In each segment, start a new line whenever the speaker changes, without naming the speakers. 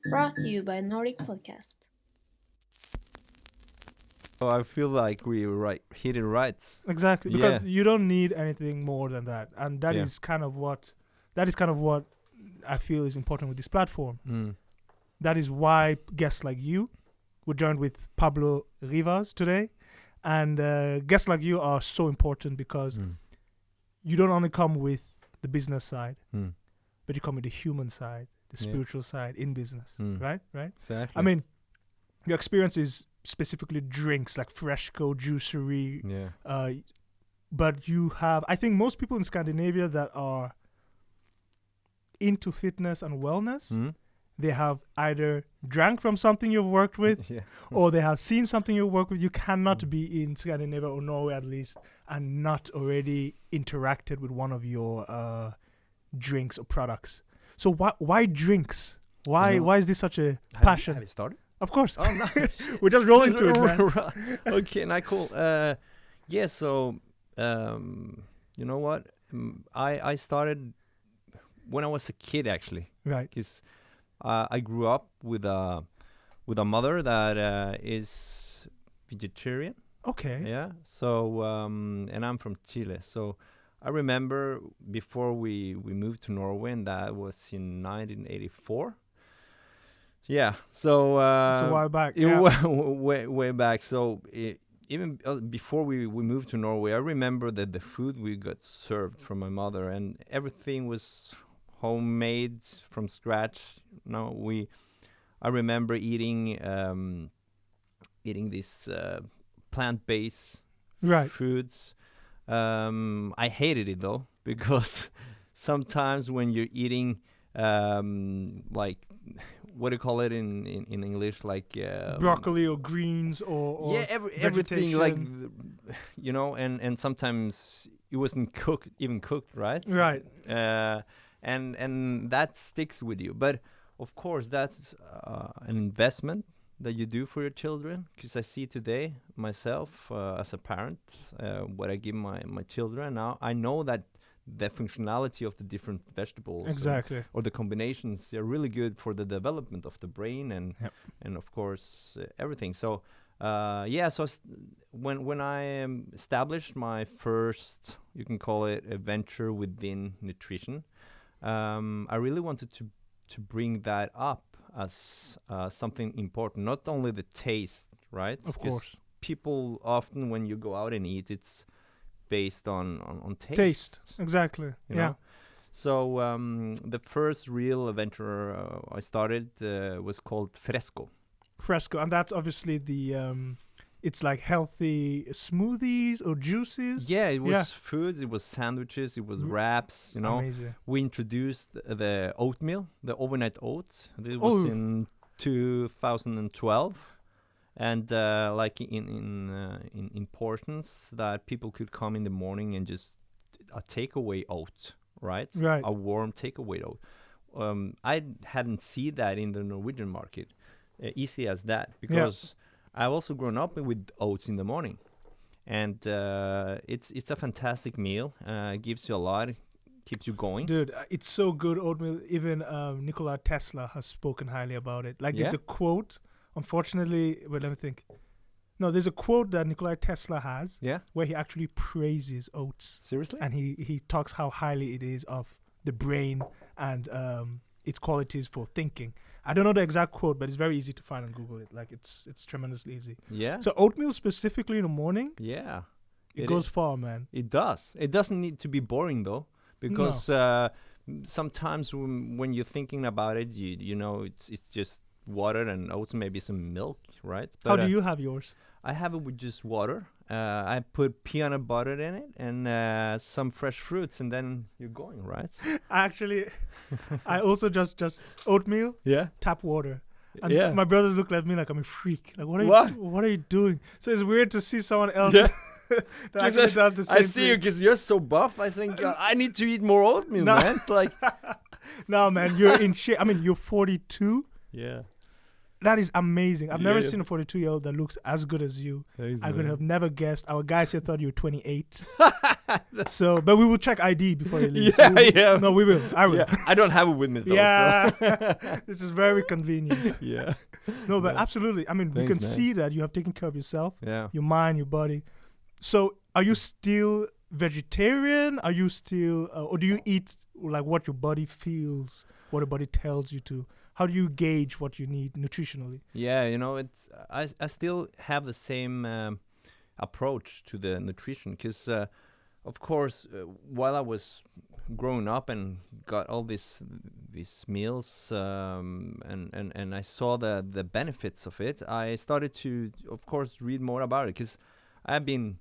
Brought to you by NORDIC podcast.
So I feel like we hit it right.
Exactly,
Yeah.
because you don't need anything more than that, and that
Yeah.
is kind of what I feel is important with this platform.
Mm.
That is why guests like you, we're joined with Pablo Rivas today, and guests like you are so important because
Mm.
you don't only come with the business side,
Mm.
but you come with the human side, the
Yeah.
spiritual side in business,
Mm.
right?
Exactly.
I mean, your experience is specifically drinks like Freshco, juicery,
yeah.
but you have, I think most people in Scandinavia that are into fitness and wellness,
Mm.
they have either drank from something you've worked with
yeah.
or they have seen something you work with. You cannot
Mm.
be in Scandinavia or Norway at least and not already interacted with one of your drinks or products. So why drinks?
You know,
Why is this such a
Have
passion?
you started?
Of course.
Oh, nice.
We're just rolling into it, man.
Okay, now cool. Yeah, so, you know what? I started when I was a kid, actually,
Right.
because I grew up with a mother that is vegetarian.
Okay.
Yeah. So, and I'm from Chile. So I remember before we moved to Norway, and that was in 1984. Yeah. So
It's a while back.
it
Yeah.
way back. So even before we moved to Norway, I remember that the food we got served from my mother, and everything was homemade from scratch. I remember eating these plant-based
Right.
foods. I hated it though because sometimes when you're eating like what do you call it in English, like
Broccoli or greens or
yeah, everything like
vegetation.
and sometimes it wasn't cooked right.
Right.
And that sticks with you, but of course that's an investment that you do for your children, because I see today myself as a parent what I give my children. Now I know that the functionality of the different vegetables
Exactly.
or the combinations are really good for the development of the brain and
Yep.
and of course everything. So when I established my first, you can call it, a venture within nutrition, I really wanted to bring that up as something important, not only the taste, right?
Of
'Cause
course.
people often, when you go out and eat, it's based on taste.
Taste. Exactly.
You
Yeah.
know? So the first real venture I started was called Fresco.
Fresco, and that's obviously it's like healthy smoothies or juices.
Yeah, it was
Yeah.
foods, it was sandwiches, it was
R-
wraps, you know.
Amazing.
We introduced the oatmeal, the overnight oats. This was
Oh.
in 2012, and like in portions that people could come in the morning and just a takeaway oat, right?
Right.
A warm takeaway oat. I hadn't seen that in the Norwegian market, easy as that, because I've also grown up with oats in the morning, and it's a fantastic meal. Gives you a lot, keeps you going.
Dude, it's so good oatmeal. Even Nikola Tesla has spoken highly about it. Like there's
Yeah?
a quote. Unfortunately, wait, let me think. No, there's a quote that Nikola Tesla has
Yeah,
where he actually praises oats,
seriously.
and he talks how highly it is of the brain and its qualities for thinking. I don't know the exact quote, but it's very easy to find on Google. It like it's tremendously easy.
Yeah,
So oatmeal specifically in the morning,
yeah,
it
It
goes
is.
far, man.
it does. It doesn't need to be boring though, because sometimes when you're thinking about it, you know it's just water and oats, maybe some milk, right?
How
But,
do you have yours?
I have it with just water. I put peanut butter in it and some fresh fruits, and then you're going, right?
Actually, I also just oatmeal,
Yeah.
tap water. And
Yeah.
my brothers look at me like I'm a freak. Like,
What?
What are you doing? So it's weird to see someone else
Yeah.
that actually does the same
I see you
thing.
because you're so buff. I think I need to eat more oatmeal,
No.
man. It's like,
No, man, you're in shape. I mean, you're 42.
yeah.
That is amazing. I've never
Yeah.
seen a 42-year-old that looks as good as you.
Thanks,
I could
man.
have never guessed. Our guys here thought you were 28. So, but we will check ID before you leave.
Yeah,
We will-
yeah.
No, we will. I will.
Yeah, I don't have it with me though.
Yeah.
So.
This is very convenient.
Yeah.
No, but
Yeah.
absolutely. I mean, we
Thanks,
can
man.
see that you have taken care of yourself,
Yeah.
your mind, your body. So, are you still vegetarian? Are you still, or do you eat like what your body feels, what your body tells you to? How do you gauge what you need nutritionally?
Yeah, it's I still have the same approach to the nutrition because, of course, while I was growing up and got all these meals and I saw the benefits of it, I started to, of course, read more about it because I've been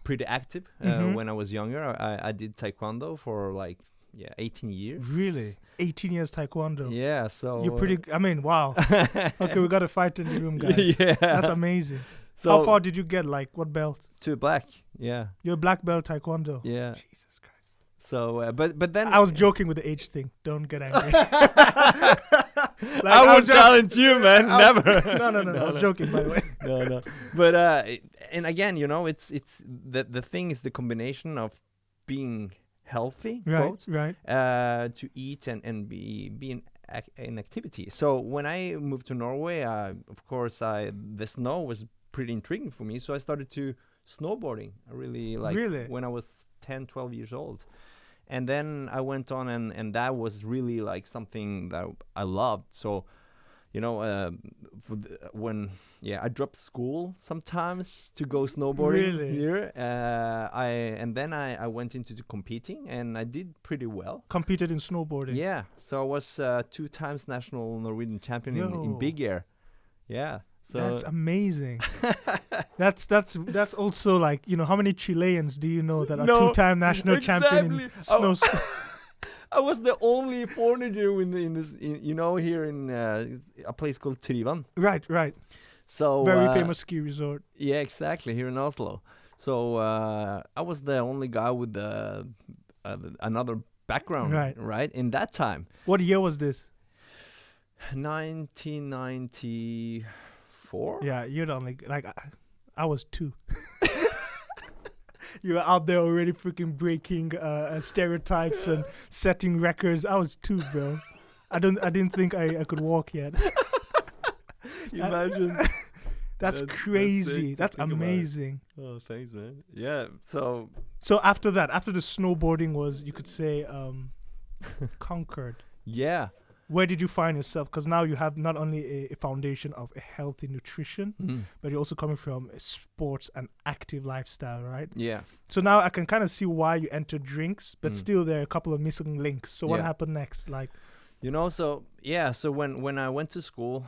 pretty active
Mhm.
when I was younger. I did taekwondo for 18 years.
Really? 18 years taekwondo.
Yeah, so
You're pretty, I mean, wow. Okay, we got a fight in the room, guys.
Yeah.
That's amazing.
So
How far did you get? Like, what belt?
to black? Yeah,
You're a black belt taekwondo.
yeah.
Jesus Christ.
So, but then
I was joking with the age thing. Don't get angry.
I would challenge you, man.
I-
Never.
No. I was joking, by the way.
No. But and again, it's the thing is the combination of being healthy, quote,
Right.
to eat and be in activity. So when I moved to Norway, of course, the snow was pretty intriguing for me. So I started to snowboarding. I really
Really?
when I was 10, 12 years old. And then I went on and that was really like something that I loved. So, I dropped school sometimes to go snowboarding
Really?
here. I went into competing and I did pretty well.
Competed in snowboarding.
Yeah, so I was 2 times national Norwegian champion in
Yo.
big air. Yeah, so
That's amazing. That's also like, how many Chileans do you know that are
No,
two-time national champion in
exactly.
snow?
I was the only foreigner here in a place called Tryvann.
Right.
So
Very famous ski resort.
Yeah, exactly, here in Oslo. So I was the only guy with another background,
Right.
in that time.
What year was this?
1994.
Yeah, you're the only, like, I was 2. You were out there already freaking breaking stereotypes and setting records. I was 2, bro. I didn't think I could walk yet.
Imagine.
That's
sick
crazy.
to
That's
think about it.
amazing.
Oh, thanks, man. Yeah, so
So after that, after the snowboarding was, you could say, conquered,
yeah.
where did you find yourself? Because now you have not only a foundation of a healthy nutrition, but you're also coming from a sports and active lifestyle, right?
Yeah.
So now I can kind of see why you entered drinks, but
Mm.
still there are a couple of missing links. So what
Yeah.
happened next? Like,
So when I went to school,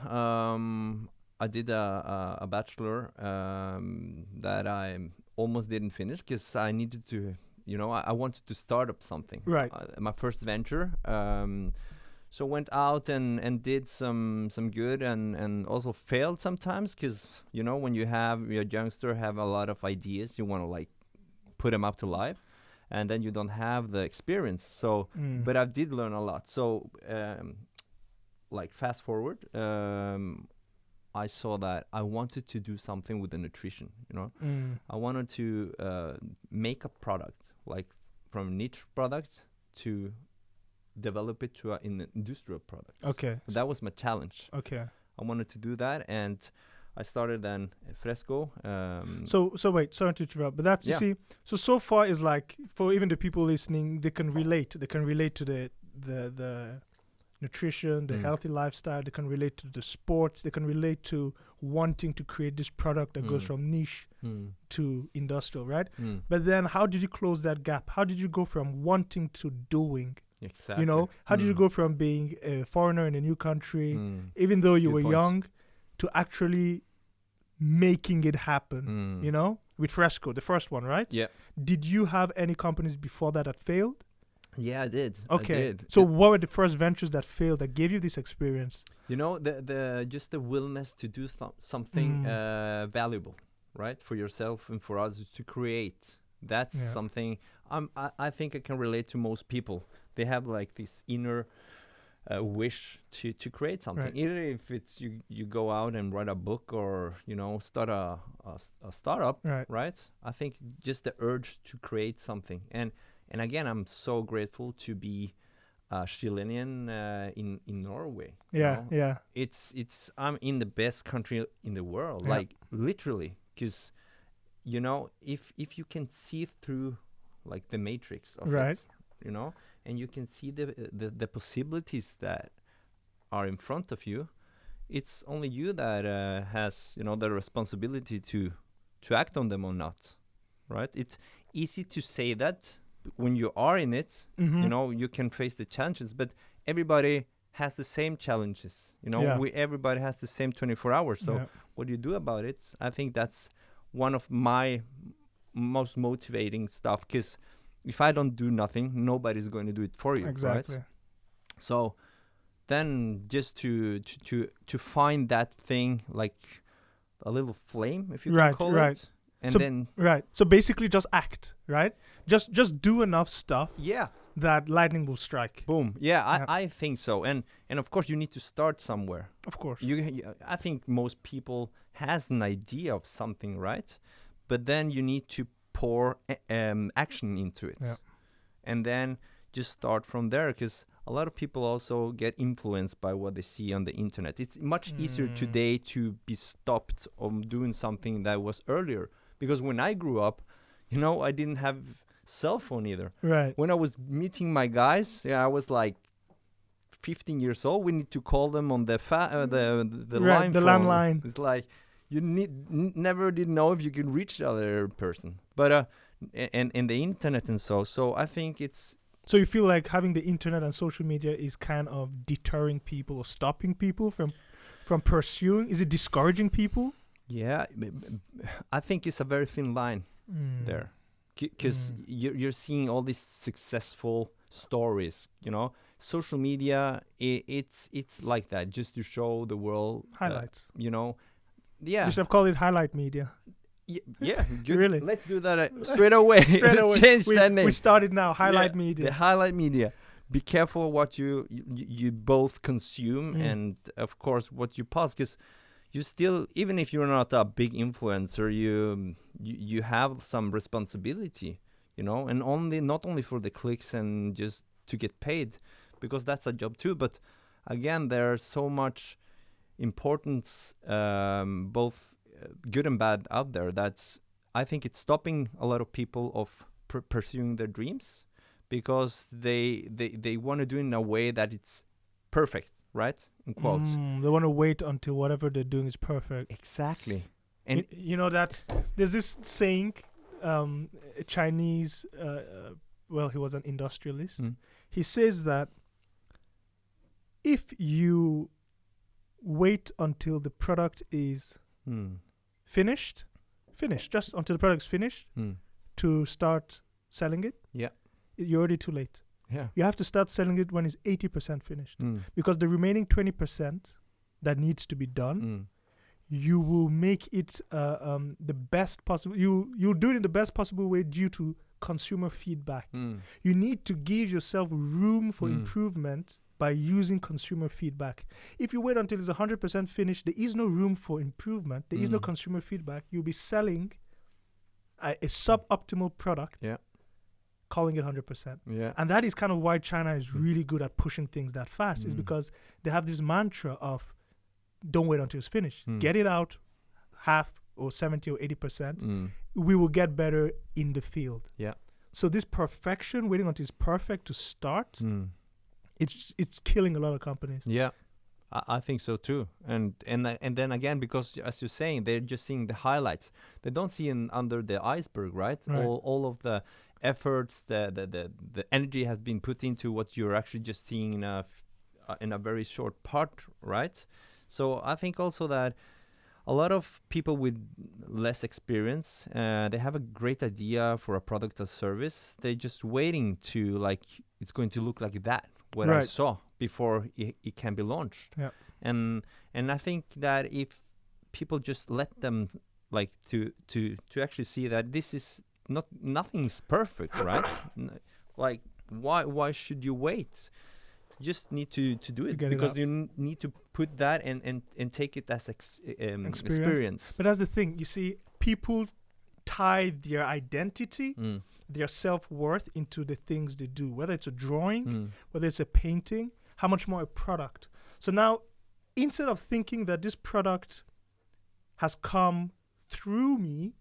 I did a bachelor that I almost didn't finish because I needed to, I wanted to start up something.
Right.
My first venture. So went out and did some good and also failed sometimes because, when you're a youngster, have a lot of ideas, you want to put them up to life. And then you don't have the experience. So, but I did learn a lot. So, fast forward, I saw that I wanted to do something with the nutrition. I wanted to make a product, from niche product to develop it to an industrial product.
okay.
So that was my challenge.
Okay.
I wanted to do that, and I started then Fresco.
So wait, sorry to interrupt, but that's, you
Yeah.
see, so far is like, for even the people listening, they can relate to the nutrition, the healthy lifestyle, they can relate to the sports, they can relate to wanting to create this product that goes from niche to industrial, right? But then how did you close that gap? How did you go from wanting to doing?
Exactly.
How did you go from being a foreigner in a new country,
Mm.
even though you
Good
were
points.
young, to actually making it happen, with Fresco, the first one, right?
Yeah.
Did you have any companies before that failed?
Yeah, I did.
Okay.
I did.
So what were the first ventures that failed that gave you this experience?
the willingness to do something valuable, right, for yourself and for others to create. That's something I think I can relate to most people. They have this inner wish to create something.
Right.
Either if it's you go out and write a book, or start a startup,
Right.
right? I think just the urge to create something. And again, I'm so grateful to be Chilean in Norway.
Yeah. Yeah.
It's I'm in the best country in the world,
Yeah.
like literally, because if you can see through like the matrix of
Right.
it, and you can see the possibilities that are in front of you, it's only you that has the responsibility to act on them or not, right? It's easy to say that when you are in it,
Mm-hmm.
you can face the challenges, but everybody has the same challenges.
Yeah.
Everybody has the same 24 hours. So
Yeah.
what do you do about it? I think that's one of my most motivating stuff, because if I don't do nothing, nobody's going to do it for you.
Exactly.
Right? So then just to find that thing, like a little flame, if you can
Right.
call
Right.
it, and
So-
then
Right. So basically, just act. Right. Just do enough stuff
yeah,
that lightning will strike.
boom. Yeah,
Yeah.
I think so. And of course you need to start somewhere.
Of course.
I think most people has an idea of something, right? But then you need to pour action into it.
Yeah.
And then just start from there, because a lot of people also get influenced by what they see on the internet. It's much easier today to be stopped on doing something that was earlier, because when I grew up, I didn't have cell phone either.
Right.
When I was meeting my guys, I was like 15 years old. We need to call them on the the
Right,
line
the
phone.
landline.
It's like you never did know if you could reach the other person. But and the internet and so I think it's
So you feel like having the internet and social media is kind of deterring people or stopping people from pursuing? Is it discouraging people?
yeah. I think it's a very thin line there, because you're seeing all these successful stories. Social media, it's like that, just to show the world
Highlights.
Yeah.
You should have called it highlight media.
Yeah, good.
Really?
Let's do that straight away.
Straight away.
Let's change that name.
We started now. Highlight
Yeah,
media.
The highlight media. Be careful what you both consume, and of course what you post, because you still, even if you're not a big influencer, you have some responsibility, and not only for the clicks and just to get paid, because that's a job too. But again, there's so much importance, both good and bad, out there. That's, I think it's stopping a lot of people of pursuing their dreams, because they want to do it in a way that it's perfect, right? In quotes.
They want to wait until whatever they're doing is perfect.
Exactly. And
there's this saying, a Chinese, he was an industrialist. He says that if you wait until the product is finished, just until the product's finished, to start selling it,
yeah,
you're already too late.
yeah,
You have to start selling it when it's 80% finished, because the remaining 20% that needs to be done, you will make it the best possible. You'll do it in the best possible way due to consumer feedback. You need to give yourself room for improvement by using consumer feedback. If you wait until it's 100% finished, there is no room for improvement. There is no consumer feedback. You'll be selling a suboptimal product, calling it 100%.
yeah,
And that is kind of why China is really good at pushing things that fast, is because they have this mantra of don't wait until it's finished. Get it out half or 70 or 80%. We will get better in the field.
yeah.
So this perfection, waiting until it's perfect to start, it's killing a lot of companies.
Yeah, I think so too. And then again, because as you're saying, they're just seeing the highlights. They don't see under the iceberg, right? All of the efforts, the energy has been put into what you're actually just seeing in a very short part, right? So I think also that a lot of people with less experience, they have a great idea for a product or service. They're just waiting to, like, it's going to look like that, what I saw, before it can be launched.
Yeah.
And I think that if people just let them, like, to actually see that this is nothing is perfect, right? Like, why should you wait? just need to do it
get it
because
out.
you need to put that and take it as experience.
But that's the thing. You see, people tie their identity, their self-worth into the things they do, whether it's a drawing, whether it's a painting, how much more a product. So now, instead of thinking that this product has come through me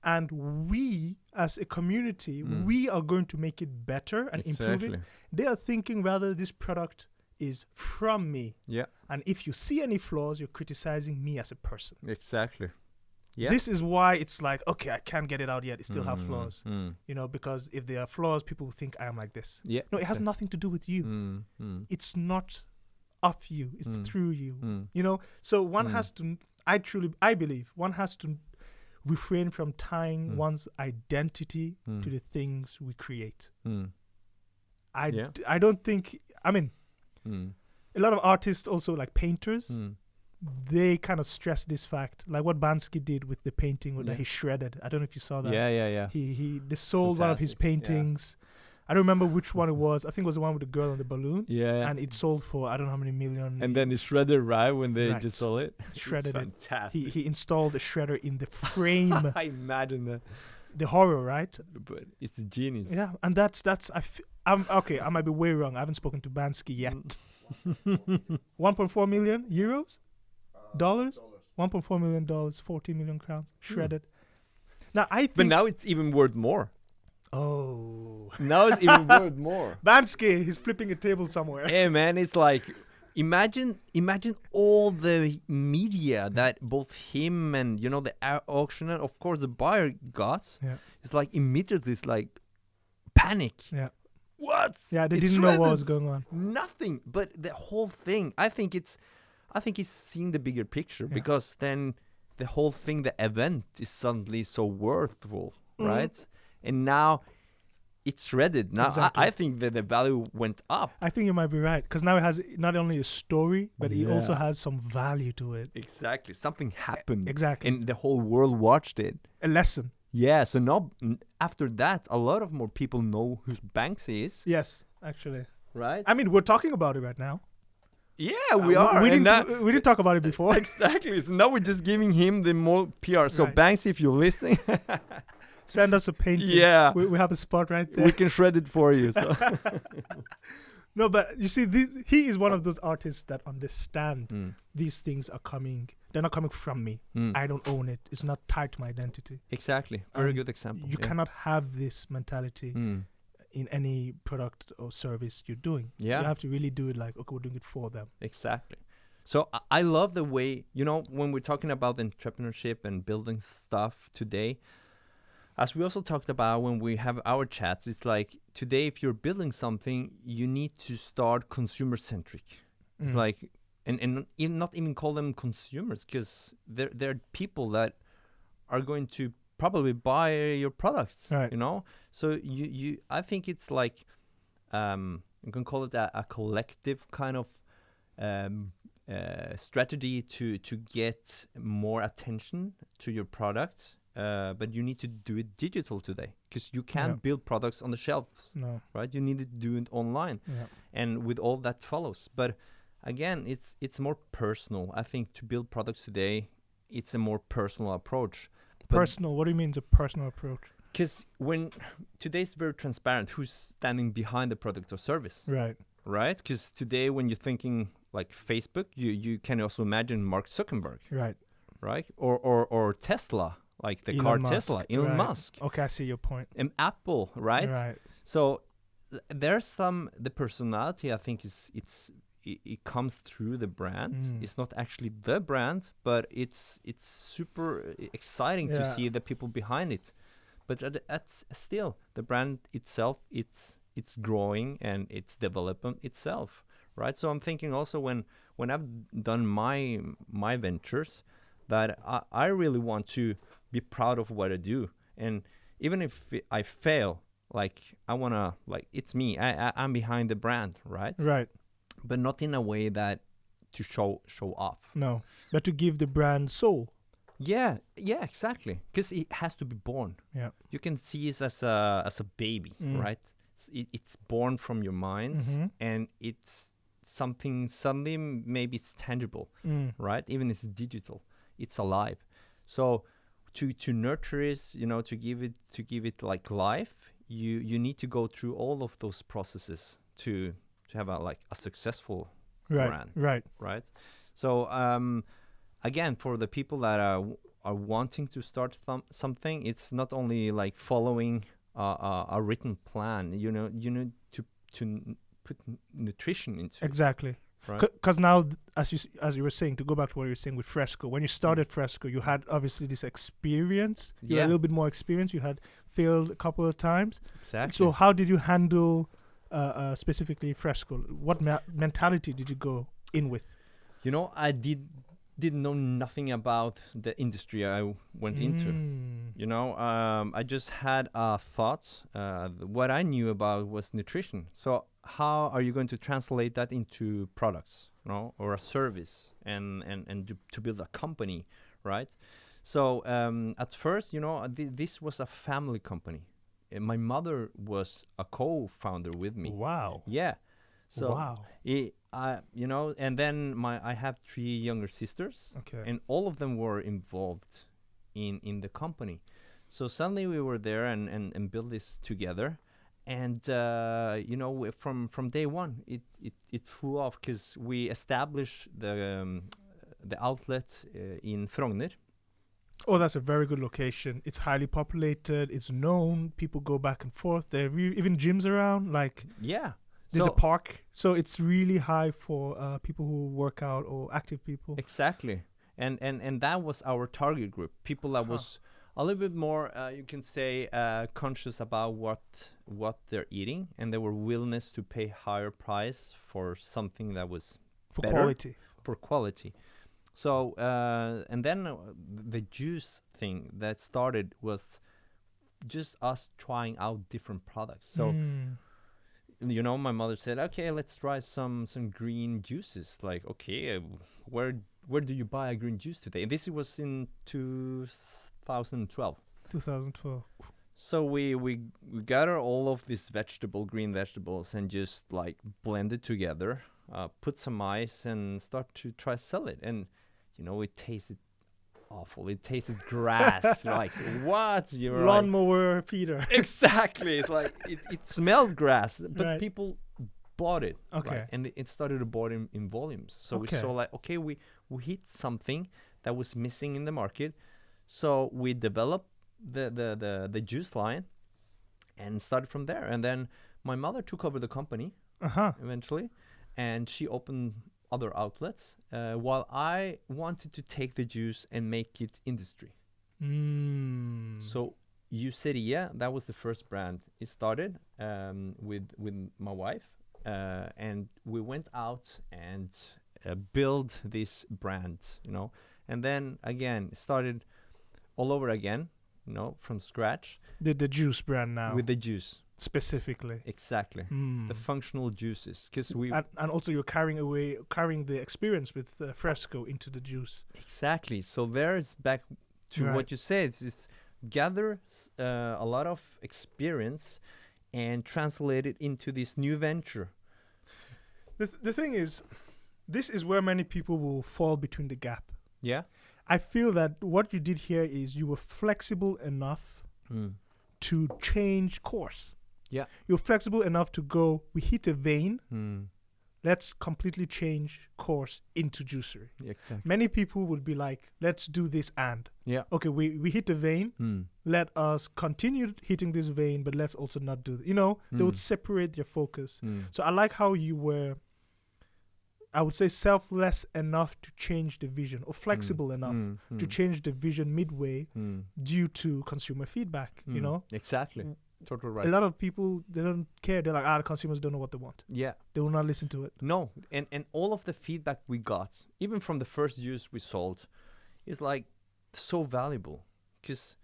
and we as a community, we are going to make it better and improve it, they are thinking rather this product is from me.
Yeah.
And if you see any flaws, you're criticizing me as a person.
Exactly. Yeah.
This is why it's like, okay, I can't get it out yet. It still have flaws. You know, because if there are flaws, people will think I am like this.
Yeah.
No, it has nothing to do with you. It's not of you. It's through you. You know, so one has to, I believe, one has to refrain from tying one's identity to the things we create. I don't think, I mean, a lot of artists also, like painters, they kind of stress this fact, like what Bansky did with the painting that he shredded. I don't know if you saw that.
Yeah.
They sold one of his paintings. I don't remember which one it was. I think it was the one with the girl on the balloon.
Yeah.
And it sold for I don't know how many million.
And then he shredded right when they just sold it.
Shredded it.
Fantastic.
He installed a shredder in the frame.
I imagine that.
The horror, right?
But it's a genius.
Yeah, and that's I'm okay. I might be way wrong. I haven't spoken to Bansky yet. 1.4 million euros, dollars, 1.4 million dollars, 40 million crowns shredded. Now I think.
But now it's even worth more.
Oh.
Now it's even worth more.
Bansky, he's flipping a table somewhere.
Hey man, it's like imagine all the media that both him and the auctioneer, of course the buyer got.
Yeah.
It's like immediately it's like panic.
Yeah.
What?
Yeah, they
It's
didn't know what
shredded.
was going on.
Nothing. But the whole thing, I think he's seeing the bigger picture because then the whole thing, the event is suddenly so worthwhile, right? And now it's shredded. Now
Exactly.
I think that the value went up.
I think you might be right because now it has not only a story, but it also has some value to it.
Exactly. Something happened.
Exactly.
And the whole world watched it.
A lesson.
Yeah. So now, after that, a lot of more people know who Banksy is.
Yes, actually.
Right?
I mean, we're talking about it right now.
Yeah, we are.
We
and
didn't talk about it before.
Exactly. So now we're just giving him the more PR. So
Right.
Banksy, if you're listening,
Send us a painting.
yeah,
We have a spot right there.
we can shred it for you. So.
No, but you see, he is one of those artists that understand these things are coming. They're not coming from me. I don't own it. It's not tied to my identity.
Exactly. Very good example.
You cannot have this mentality in any product or service you're doing.
Yeah.
You have to really do it like, okay, we're doing it for them.
Exactly. So I love the way, when we're talking about entrepreneurship and building stuff today, as we also talked about when we have our chats, it's like today, if you're building something, you need to start consumer centric. It's like, and not even call them consumers, because they're people that are going to probably buy your products,
Right.
So I think it's like, you can call it a collective kind of strategy to get more attention to your product. But you need to do it digital today because you can't build products on the shelves,
No.
right? You need to do it online, and with all that follows. But again, it's more personal. I think to build products today, it's a more personal approach.
Personal. What do you mean it's a personal approach?
Because when today's very transparent, who's standing behind the product or service,
Right.
right? Because today, when you're thinking like Facebook, you can also imagine Mark Zuckerberg,
Right.
right? Or Tesla. Like the
Elon
car
Musk.
Tesla, Elon
Right.
Musk.
Okay, I see your point.
And Apple, right?
Right.
So there's the personality, I think it comes through the brand. It's not actually the brand, but it's super exciting to see the people behind it. But that's still the brand itself. It's growing and it's developing itself, right? So I'm thinking also when I've done my ventures, that I really want to be proud of what I do, and even if I fail, like I wanna, like, it's me. I'm behind the brand, right?
Right.
But not in a way that to show off.
No, but to give the brand soul.
Yeah, exactly. Because it has to be born.
Yeah.
You can see it as a baby, right? it's born from your mind,
Mm-hmm.
and it's something suddenly maybe it's tangible, right? Even it's digital, it's alive. So to nurture it, to give it like life, you need to go through all of those processes to have a successful
Right.
brand,
Right.
right? So again, for the people that are wanting to start something, it's not only like following a written plan. You need to put nutrition into it,
Exactly.
right?
Because now, as you were saying, to go back to what you were saying with Fresco, when you started Fresco, you had obviously this experience. You had a little bit more experience. You had failed a couple of times.
Exactly.
So how did you handle specifically Fresco? What mentality did you go in with?
I did know nothing about the industry I went into. I just had thoughts. What I knew about was nutrition. So how are you going to translate that into products, or a service, and to build a company, right? So at first, this was a family company. My mother was a co-founder with me.
Wow.
Yeah. So
wow.
and then I have 3 younger sisters.
Okay.
And all of them were involved in the company. So suddenly we were there and built this together. And from day one, it flew off, because we established the outlet in Frogner.
Oh, that's a very good location. It's highly populated. It's known. People go back and forth. There are even gyms around. Like,
Yeah.
there's a park. So it's really high for people who work out or active people.
Exactly. And that was our target group. People that was a little bit more, you can say, conscious about what they're eating, and they were willingness to pay higher price for something that was
For
better,
quality.
for quality. So and then the juice thing that started was just us trying out different products. So my mother said, okay, let's try some green juices. Like, okay, where do you buy a green juice today? And this was in 2012.
2012.
So we gather all of these green vegetables, and just like blend it together, put some ice, and start to try sell it. And it tasted awful. It tasted grass. Like, what?
Lawnmower feeder.
Exactly. It's like it smelled grass, but
Right.
people bought it.
Okay.
Right? And it started to bought in volumes. So we saw like, okay, we hit something that was missing in the market. So we developed the juice line and started from there. And then my mother took over the company eventually, and she opened other outlets, while I wanted to take the juice and make it industry. So Juiceria, that was the first brand. It started with my wife, and we went out and build this brand, and then again started all over again, from scratch.
The juice brand now.
With the juice.
Specifically.
Exactly. The functional juices, because we
and also you're carrying the experience with Fresco into the juice.
Exactly. So there's back to what you said. It's gather a lot of experience and translate it into this new venture.
The thing is, this is where many people will fall between the gap.
Yeah.
I feel that what you did here is you were flexible enough to change course.
Yeah.
You're flexible enough to go, we hit a vein, let's completely change course into juicery.
Exactly.
Many people would be like, let's do this and.
Yeah.
Okay, we hit the vein, let us continue hitting this vein, but let's also not do they would separate their focus. So I like how you were, I would say, selfless enough to change the vision, or flexible enough to change the vision midway due to consumer feedback,
Exactly. Totally right.
A lot of people, they don't care. They're like, the consumers don't know what they want.
Yeah.
They will not listen to it.
No. And all of the feedback we got, even from the first juice we sold, is like so valuable. Because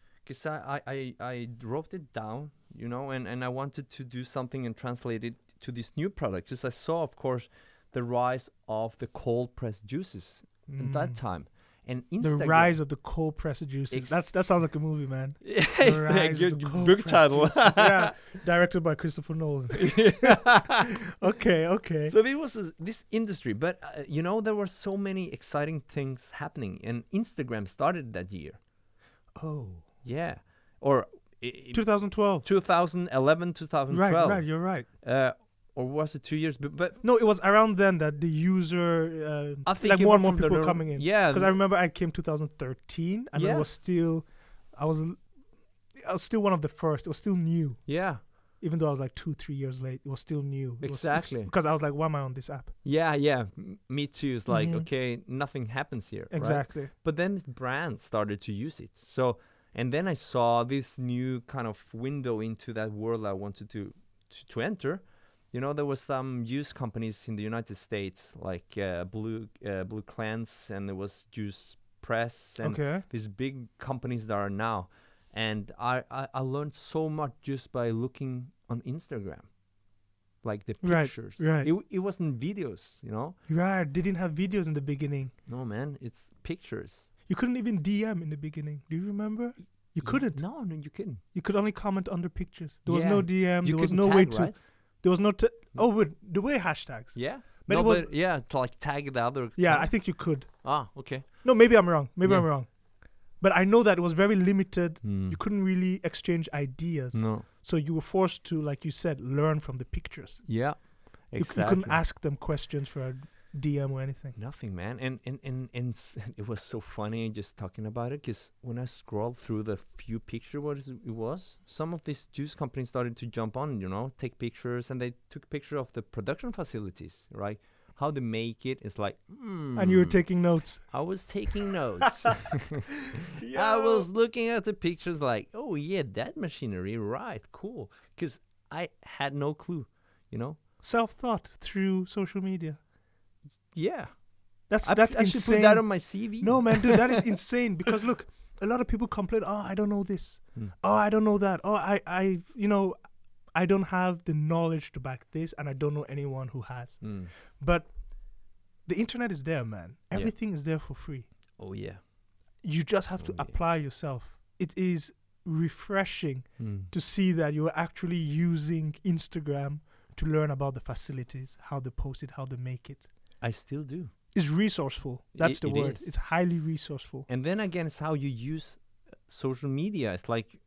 I wrote it down, and I wanted to do something and translate it to this new product. Because I saw, of course, the rise of the cold pressed juices at that time. And
The
Instagram.
rise of the cold pressed juices. That sounds like a movie, man.
Yeah,
The
it's like
rise
your
of the cold
book
pressed
title.
juices. Yeah, directed by Christopher Nolan. Okay.
So there was this industry, but there were so many exciting things happening, and Instagram started that year.
Oh.
Yeah, or
2012.
2011, 2012.
Right. You're right.
Or was it 2 years? But
No, it was around then that the user,
I think
like
it
more and
went
more
from the
people coming in.
Yeah,
Because I remember I came 2013, and
Yeah.
it was still, I was still one of the first. It was still new,
yeah,
even though I was like 2-3 years late. It was still new.
Exactly.
Because I was like, why am I on this app?
yeah. Me too. It's like,
Mhm.
okay, nothing happens here. Right?
Exactly.
But then brands started to use it. So, and then I saw this new kind of window into that world I wanted to enter. There was some juice companies in the United States, like Blue Cleanse, and there was Juice Press, and
Okay.
these big companies that are now. And I learned so much just by looking on Instagram, like the
Right,
pictures.
right.
It wasn't videos,
Right. They didn't have videos in the beginning.
No, man, it's pictures.
You couldn't even DM in the beginning. Do you remember? You couldn't.
No, you couldn't.
You could only comment under pictures. There was
Yeah.
no DM.
You
There was
couldn't
no way
tag,
to.
right?
There was no. Wait, there were hashtags.
Yeah.
But
no,
it was.
but yeah, to like tag the other.
Yeah, I
account.
think you could.
Okay.
No, maybe I'm wrong. Maybe
Yeah.
I'm wrong. But I know that it was very limited.
Mm.
You couldn't really exchange ideas.
No.
So you were forced to, like you said, learn from the pictures.
Yeah.
You
Exactly.
couldn't ask them questions for a DM or anything.
Nothing, man. And it was so funny just talking about it, because when I scrolled through the few pictures, it was, some of these juice companies started to jump on, take pictures, and they took picture of the production facilities, right? How they make it. It's like,
And you were taking notes.
I was taking notes. I was looking at the pictures like, oh yeah, that machinery, right? Cool. Because I had no clue,
Self-taught through social media.
Yeah.
That's
I should
insane.
put that on my CV.
No, man, dude, that is insane. Because look, a lot of people complain. Oh, I don't know this. Oh, I don't know that. Oh, I don't have the knowledge to back this, and I don't know anyone who has. But the internet is there, man.
Yeah.
Everything is there for free.
Oh yeah.
You just have to
Oh, yeah.
apply yourself. It is refreshing to see that you're actually using Instagram to learn about the facilities, how they post it, how they make it.
I still do.
It's resourceful. That's the
It
word.
is.
It's highly resourceful.
And then again, it's how you use social media. It's like,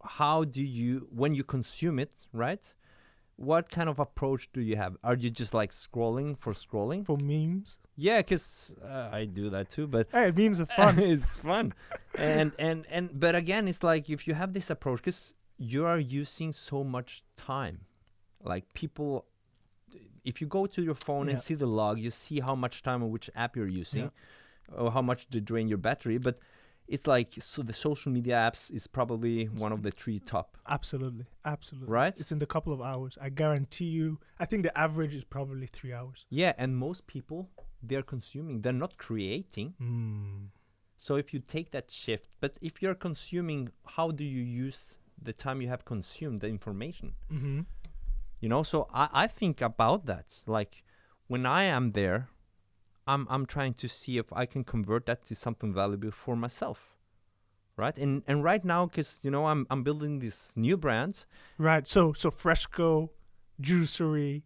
how do you, when you consume it, right? What kind of approach do you have? Are you just like scrolling for scrolling?
For memes.
Yeah, because I do that too, but
Hey, memes are fun.
it's fun. And but again, it's like, if you have this approach, because you are using so much time, like people, if you go to your phone and
Yeah.
see the log, you see how much time on which app you're using, or how much they drain your battery. But it's like, so the social media apps is probably one of the 3 top.
Absolutely.
Right?
It's in the couple of hours. I guarantee you. I think the average is probably 3 hours.
Yeah, and most people, they're consuming, they're not creating. So if you take that shift, but if you're consuming, how do you use the time you have consumed the information?
Mm-hmm.
So I think about that. Like, when I am there, I'm trying to see if I can convert that to something valuable for myself, right? And right now, because I'm building this new brand.
Right. So Fresco, Juicery,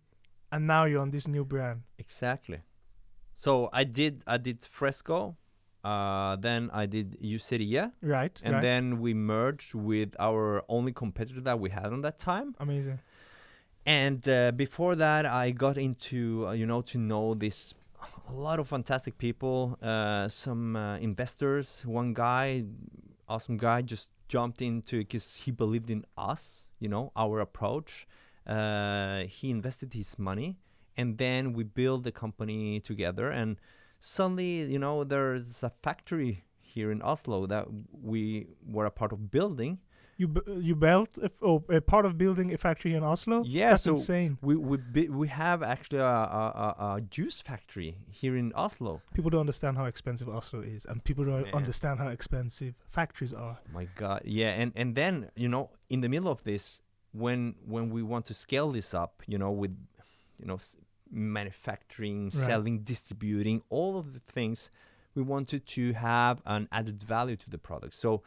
and now you're on this new brand.
Exactly. So I did Fresco, then I did Juiceria,
Right.
and
right.
then we merged with our only competitor that we had on that time.
Amazing.
And before that, I got into to know this. A lot of fantastic people, some investors. One guy, awesome guy, just jumped into, because he believed in us, our approach. He invested his money, and then we built the company together. And suddenly, there's a factory here in Oslo that we were a part of building.
You built a part of building a factory in Oslo?
Yeah,
That's
so
insane.
we have actually a juice factory here in Oslo.
People don't understand how expensive Oslo is, and people don't
Man.
understand how expensive factories are.
My God, yeah, and then in the middle of this, when we want to scale this up, with manufacturing,
Right.
selling, distributing, all of the things, we wanted to have an added value to the product. So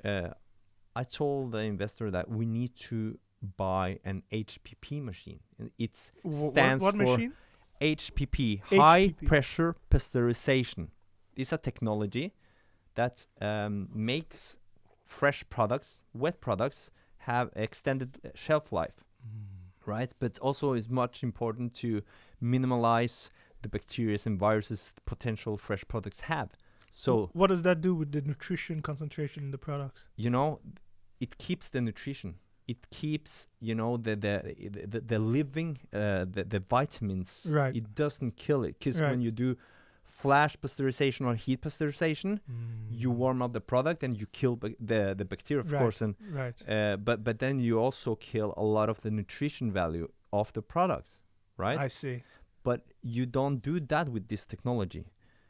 I told the investor that we need to buy an HPP machine. It stands
what
for
machine?
HPP, high
HPP.
pressure pasteurization. This is a technology that makes fresh products, wet products, have extended shelf life, right? But also is much important to minimize the bacteria and viruses potential fresh products have. So
what does that do with the nutrition concentration in the products?
you know, it keeps the nutrition. It keeps, you know, the living, the vitamins.
Right.
It doesn't kill it, because
Right.
when you do flash pasteurization or heat pasteurization, you warm up the product and you kill the bacteria, of
Right.
course. And
Right.
but then you also kill a lot of the nutrition value of the products, right?
I see.
But you don't do that with this technology,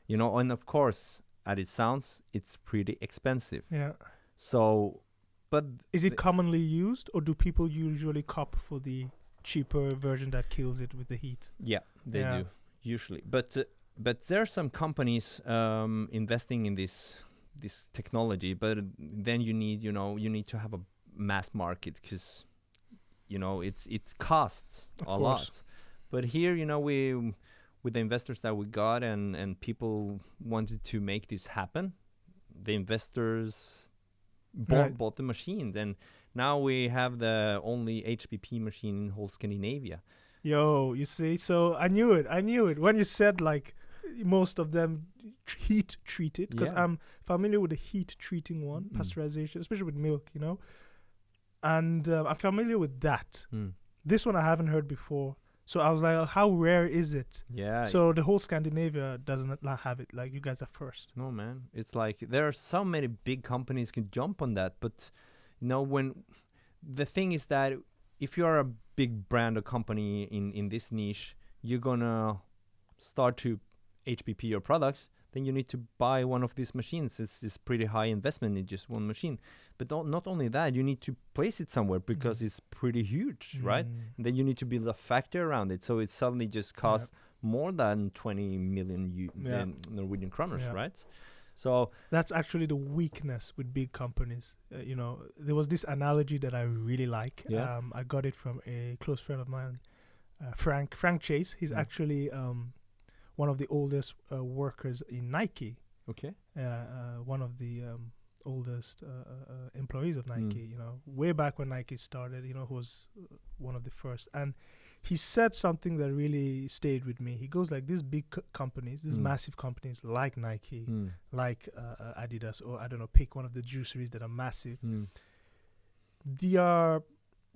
you know. And of course, as it sounds, it's pretty expensive.
Yeah.
So, but
Is it commonly used, or do people usually cop for the cheaper version that kills it with the heat?
yeah, they
Yeah.
do usually. But there are some companies investing in this technology. But then you need to have a mass market, because it costs
Of
a
course.
lot. But here, we with the investors that we got, and people wanted to make this happen, the investors
Right.
bought the machines, and now we have the only HPP machine in whole Scandinavia.
Yo, you see? So I knew it. When you said, like, most of them heat treated, because
Yeah.
I'm familiar with the heat treating one, pasteurization, especially with milk, and I'm familiar with that. This one I haven't heard before. So I was like, how rare is it?
Yeah.
So the whole Scandinavia doesn't have it. Like, you guys are first.
No, man. It's like there are so many big companies can jump on that, but when the thing is that if you are a big brand or company in this niche, you're gonna start to HPP your products, then you need to buy one of these machines. It's pretty high investment in just one machine. But not only that, you need to place it somewhere, because it's pretty huge, right? And then you need to build a factory around it. So it suddenly just costs more than 20 million Norwegian kroners,
Yeah.
right? So
That's actually the weakness with big companies. There was this analogy that I really like.
Yeah.
I got it from a close friend of mine, Frank Chase. He's actually one of the oldest workers in Nike.
okay.
One of the oldest employees of Nike. Way back when Nike started. Who was one of the first. And he said something that really stayed with me. He goes like, these big companies, these massive companies like Nike, like Adidas, or I don't know, pick one of the juiceries that are massive. They are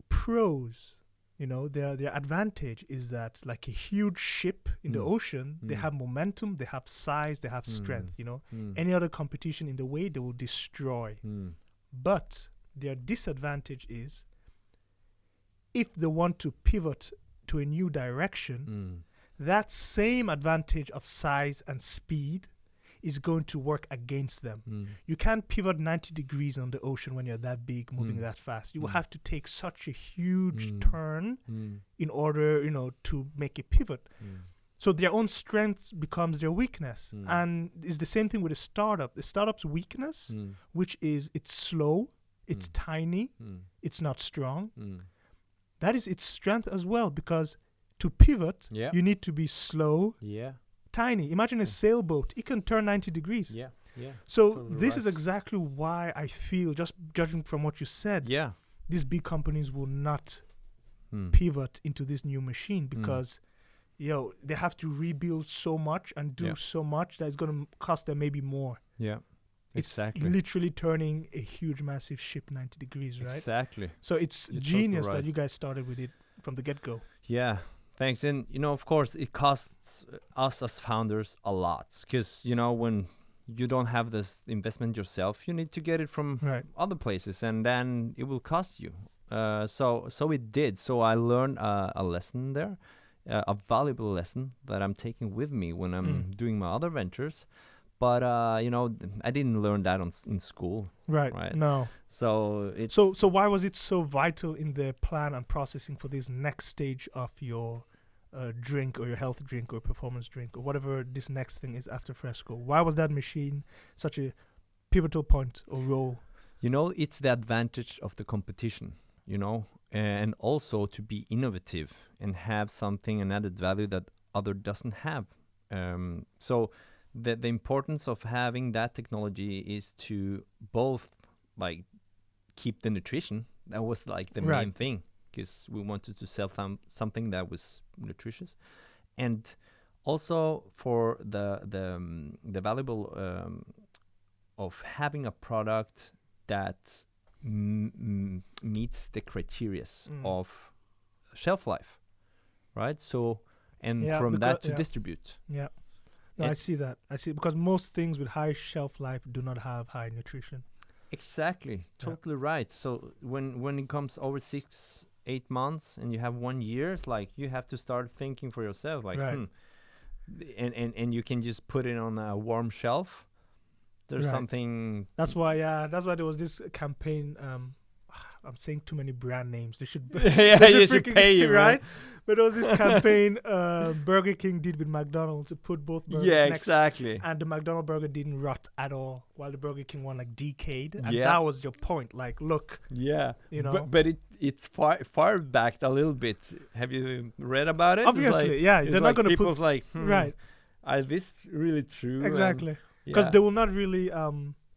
pros. Their advantage is that, like a huge ship in the ocean, they have momentum, they have size, they have strength. Any other competition in the way, they will destroy. But their disadvantage is, if they want to pivot to a new direction, that same advantage of size and speed is going to work against them. You can't pivot 90 degrees on the ocean when you're that big, moving that fast. You will have to take such a huge turn in order, to make a pivot. So their own strength becomes their weakness. And it's the same thing with a startup. The startup's weakness, which is it's slow, it's tiny, it's not strong. That is its strength as well, because to pivot, you need to be slow, tiny. Imagine a sailboat. It can turn 90 degrees. So
Totally
this
right.
is exactly why I feel, just judging from what you said, these big companies will not pivot into this new machine, because they have to rebuild so much and do so much that it's going to cost them maybe more.
Exactly.
It's literally turning a huge, massive ship 90 degrees, right?
Exactly.
So it's
You're
genius
totally right.
that you guys started with it from the get-go.
Yeah. Thanks. And, of course, it costs us as founders a lot, because, when you don't have this investment yourself, you need to get it from other places, and then it will cost you. So it did. So I learned a lesson there, a valuable lesson that I'm taking with me when I'm doing my other ventures. But, I didn't learn that in school.
Right. No.
So it's...
So why was it so vital in the plan and processing for this next stage of your drink or your health drink or performance drink or whatever this next thing is after Fresco? Why was that machine such a pivotal point or role?
You know, it's the advantage of the competition, you know, and also to be innovative and have something, an added value that other doesn't have. So the importance of having that technology is to both like keep the nutrition. That was like the main thing, because we wanted to sell something that was nutritious, and also for the valuable of having a product that meets the criteria of shelf life, right? So, and from that to distribute.
Yeah. No, I see that. I see, because most things with high shelf life do not have high nutrition.
Exactly. Totally right. So when it comes over 6-8 months and you have 1 year, it's like you have to start thinking for yourself, like, and you can just put it on a warm shelf. There's something.
That's why there was this campaign. I'm saying too many brand names. They should.
You should pay you,
right? But there was this campaign Burger King did with McDonald's to put both burgers next.
Exactly.
And the McDonald's burger didn't rot at all, while the Burger King one like decayed. And that was your point. Like, look. Yeah. You know.
But it's far back a little bit. Have you read about it?
Obviously, they're not going to put.
People's like,
right.
Are this really true?
Exactly. Because they will not really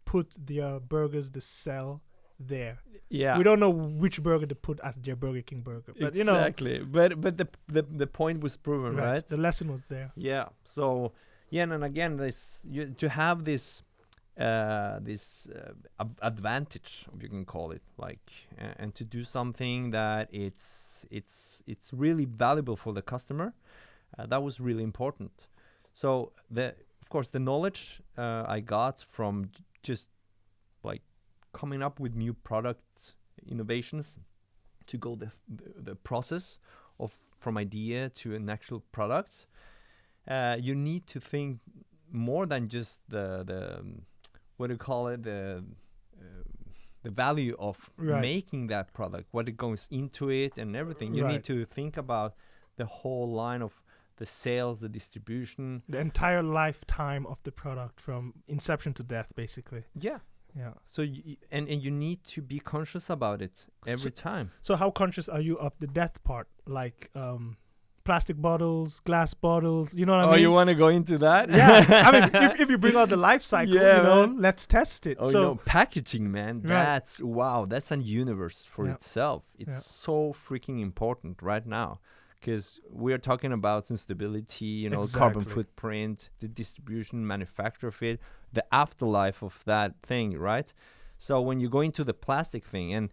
put their burgers to sell there. Yeah, we don't know which burger to put as their Burger King burger, but
exactly. But the point was proven, right?
The lesson was there.
Yeah. So and again, to have this advantage, if you can call it, like, and to do something that it's really valuable for the customer, that was really important. So of course, the knowledge I got from just like coming up with new product innovations, to go the process of from idea to an actual product, you need to think more than just the what do you call it, the value of making that product, what it goes into it and everything. You need to think about the whole line of the sales, the distribution,
the entire lifetime of the product from inception to death, basically. Yeah.
So and you need to be conscious about it every time.
So how conscious are you of the death part, like plastic bottles, glass bottles? You know what I mean?
Oh, you want to go into that?
Yeah. I mean, if you bring out the life cycle, let's test it.
Oh, so packaging, man. That's that's a universe for itself. It's so freaking important right now. Because we are talking about sustainability, carbon footprint, the distribution, manufacture of it, the afterlife of that thing, right? So when you go into the plastic thing, and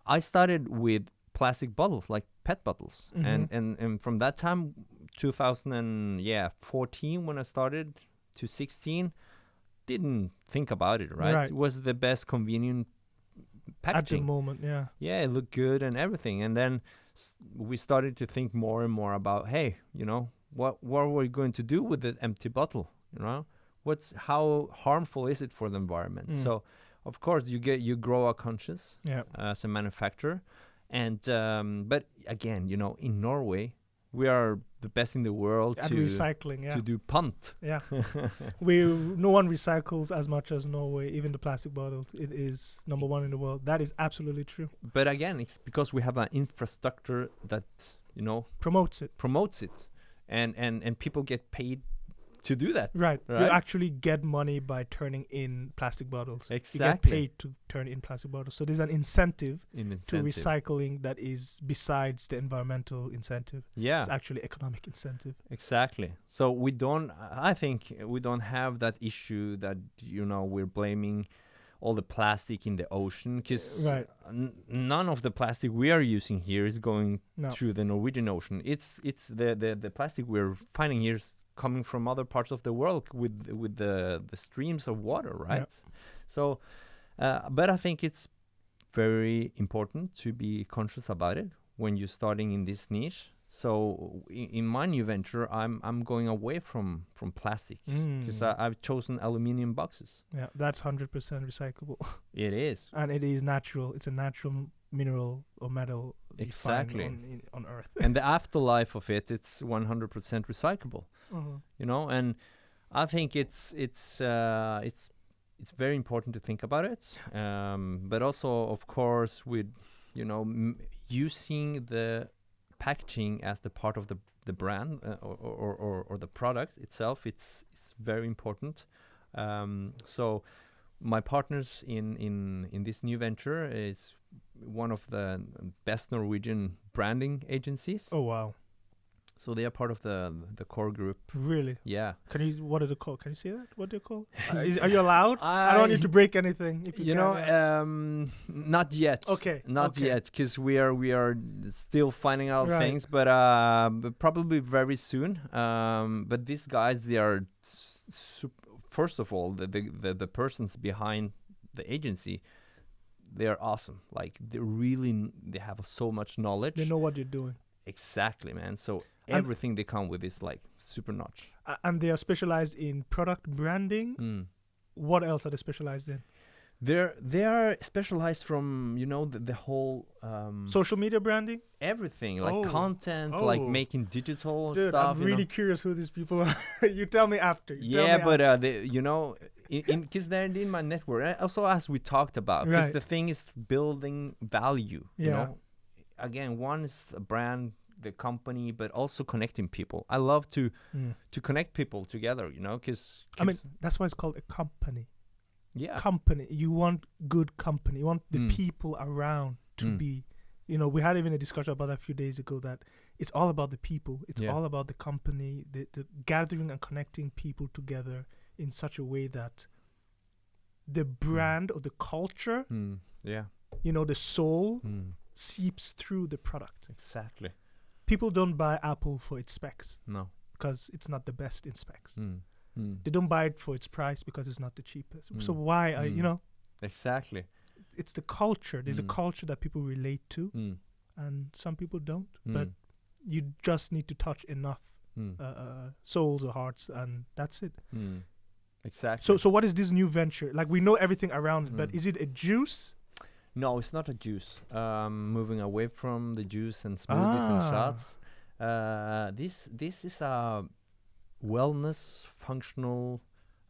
I started with plastic bottles, like PET bottles, and from that time, 2014 when I started to 16, didn't think about it, right? It was the best convenient packaging
at the moment.
Yeah, it looked good and everything, and then we started to think more and more about, hey, what are we going to do with the empty bottle? How harmful is it for the environment? So, of course, you grow a conscious as a manufacturer, and but again, in Norway, we are the best in the world
at recycling,
to do pant.
Yeah, no one recycles as much as Norway, even the plastic bottles. It is number one in the world. That is absolutely true.
But again, it's because we have an infrastructure that
promotes
it, and people get paid to do that.
Right. You actually get money by turning in plastic bottles.
Exactly.
You get paid to turn in plastic bottles. So there's an incentive to recycling that is besides the environmental incentive. Yeah. It's actually economic incentive.
Exactly. So I think we don't have that issue that, we're blaming all the plastic in the ocean, because none of the plastic we are using here is going through the Norwegian Ocean. It's the plastic we're finding here is coming from other parts of the world with the streams of water, right? Yep. So, but I think it's very important to be conscious about it when you're starting in this niche. So in my new venture, I'm going away from plastic, because I've chosen aluminum boxes.
Yeah, that's 100% recyclable.
It is,
and it is natural. It's a natural mineral or metal you
Exactly.
find on Earth.
And the afterlife of it's 100% recyclable. You know, and I think it's very important to think about it, but also, of course, with using the packaging as the part of the brand or the product itself. It's very important. So my partners in this new venture is one of the best Norwegian branding agencies.
Oh wow!
So they are part of the core group.
Really?
Yeah.
What are they called? Can you say that? What they're called? Are you allowed? I don't want you to break anything. If you
not yet.
Okay.
Not yet, because we are still finding out things, but probably very soon. But these guys, they are first of all, the persons behind the agency, they are awesome. Like they have so much knowledge.
They know what you're doing.
Exactly, man. So everything they come with is like super notch.
And they are specialized in product branding. What else are they specialized in?
They are specialized from the whole
social media branding,
everything, like content, like making digital
Dude,
stuff.
I'm really curious who these people are. You tell me after.
Because they're in my network. And also, as we talked about, because the thing is building value. You know, again, one is a brand, the company, but also connecting people. I love to connect people together. Because
that's why it's called a company.
Yeah.
Company. You want good company. You want the people around to be. We had even a discussion about that a few days ago that it's all about the people. It's all about the company, the gathering and connecting people together in such a way that the brand or the culture, the soul seeps through the product.
Exactly.
People don't buy Apple for its specs.
No.
Because it's not the best in specs. They don't buy it for its price because it's not the cheapest. So why are
Exactly.
It's the culture. There's a culture that people relate to, and some people don't. But you just need to touch enough souls or hearts, and that's it.
Exactly.
So what is this new venture? Like, we know everything around it, but is it a juice?
No, it's not a juice. Moving away from the juice and smoothies and shots. This is a wellness, functional,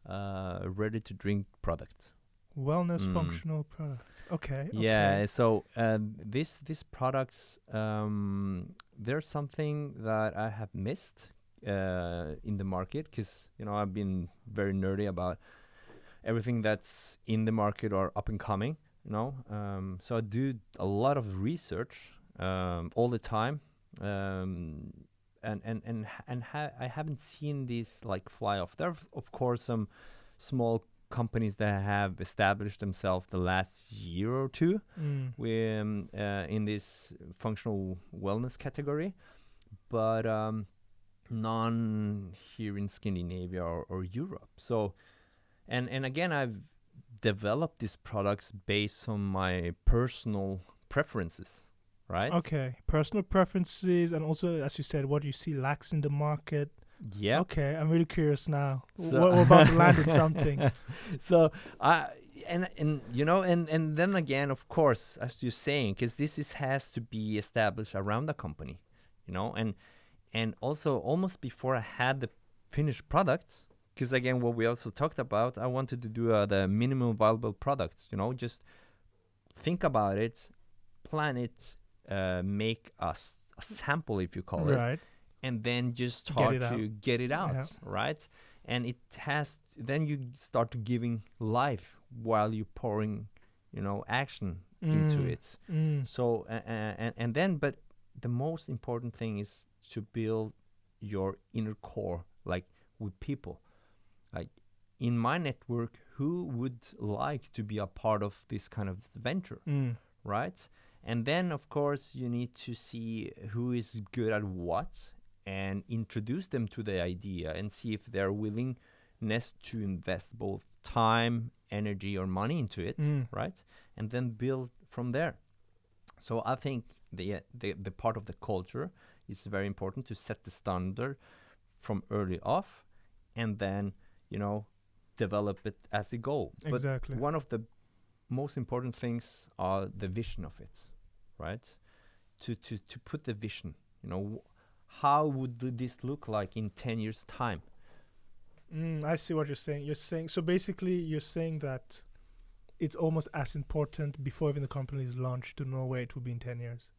ready-to-drink product.
Wellness, functional product. Okay.
Yeah. So these products, there's something that I have missed in the market, because I've been very nerdy about everything that's in the market or up and coming. So I do a lot of research all the time. I haven't seen these like fly off. There are, of course, some small companies that have established themselves the last year or two in this functional wellness category, but none here in Scandinavia or Europe. So, and again, I've developed these products based on my personal preferences. Right.
Okay. Personal preferences, and also, as you said, what you see lacks in the market.
Yeah.
Okay. I'm really curious now. So we're about to land in something.
So, and then again, of course, as you're saying, because this has to be established around the company, and also almost before I had the finished product, because again, what we also talked about, I wanted to do the minimum viable products. Just think about it, plan it. Make a sample, if you call it, and then just start to get it out, right? And it has. Then you start to giving life while you pouring, action into it. So and then, but the most important thing is to build your inner core, like with people, like in my network, who would like to be a part of this kind of venture, right? And then, of course, you need to see who is good at what and introduce them to the idea and see if they're willingness to invest both time, energy, or money into it, right? And then build from there. So I think the part of the culture is very important to set the standard from early off, and then, develop it as they go.
Exactly.
But one of the most important things are the vision of it, right? to put the vision. How would this look like in 10 years time?
I see what you're saying. So basically you're saying that it's almost as important before even the company is launched to know where it will be in 10 years.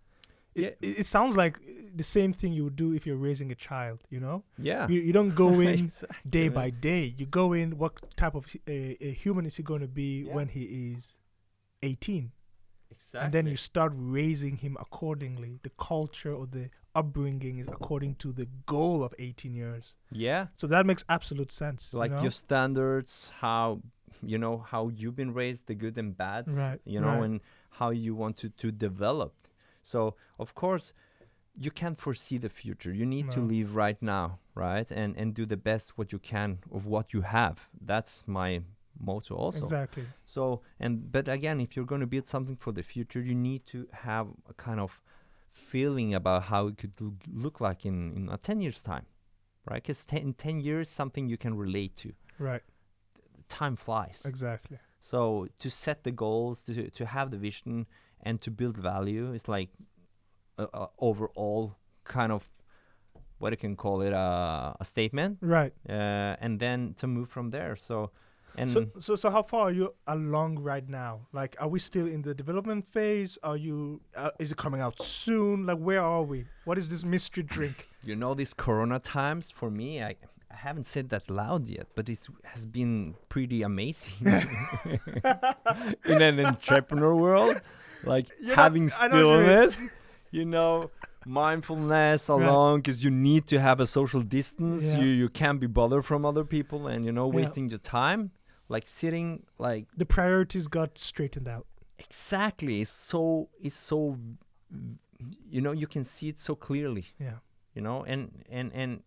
It sounds like the same thing you would do if you're raising a child,
Yeah.
You don't go in
Exactly,
day
man.
by day. You go in, what type of a human is he going to be when he is 18?
Exactly.
And then you start raising him accordingly. The culture or the upbringing is according to the goal of 18 years.
Yeah.
So that makes absolute sense.
Like your standards, how you've been raised, the good and bads,
Right,
and how you want to develop. So of course you can't foresee the future. You need to live right now, right? And do the best what you can of what you have. That's my motto also.
Exactly.
So but again, if you're going to build something for the future, you need to have a kind of feeling about how it could look like in 10 years time, right? Because in 10 years, something you can relate to.
Right.
Time flies.
Exactly.
So to set the goals, to have the vision, and to build value is like overall kind of what you can call it a statement.
Right.
And then to move from there. So
how far are you along right now? Like, are we still in the development phase? Are you? Is it coming out soon? Like, where are we? What is this mystery drink?
These Corona times for me, I haven't said that loud yet, but it has been pretty amazing in an entrepreneur world, like having stillness, mindfulness along, because you need to have a social distance.
Yeah.
You can't be bothered from other people, and wasting your time, like sitting, like
the priorities got straightened out.
Exactly. It's so you can see it so clearly.
Yeah.
And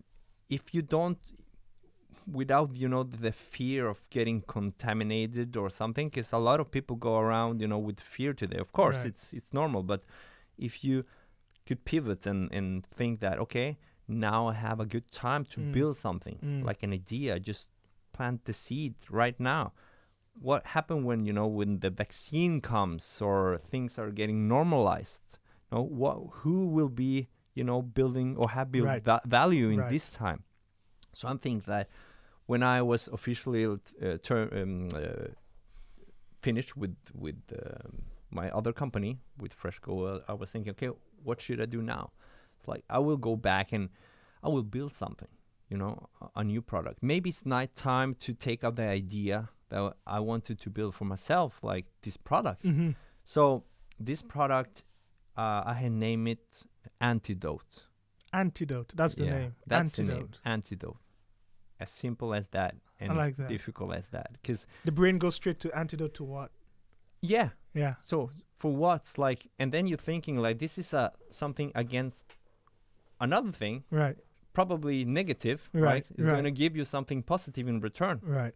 if you don't, without the fear of getting contaminated or something, because a lot of people go around with fear today. Of course,
Right.
it's normal, but if you could pivot and think that, okay, now I have a good time to build something, like an idea, just plant the seed right now. What happened when when the vaccine comes or things are getting normalized? Who will be building or have built
Right.
value in
Right.
this time? So I'm thinking that when I was officially finished with my other company, with Freshco, I was thinking, okay, what should I do now? It's like I will go back and I will build something, a new product. Maybe it's night time to take out the idea that I wanted to build for myself, like this product.
Mm-hmm.
So this product, I had named it Antidote.
Antidote. That's the name.
That's
Antidote.
the name. Antidote. As simple as that, and
I like that.
difficult as that. Because
The brain goes straight to antidote to what?
yeah.
Yeah.
So for what's like, and then you're thinking like this is something against another thing,
Right.
probably negative,
Right,
right? It's
right.
going to give you something positive in return.
Right.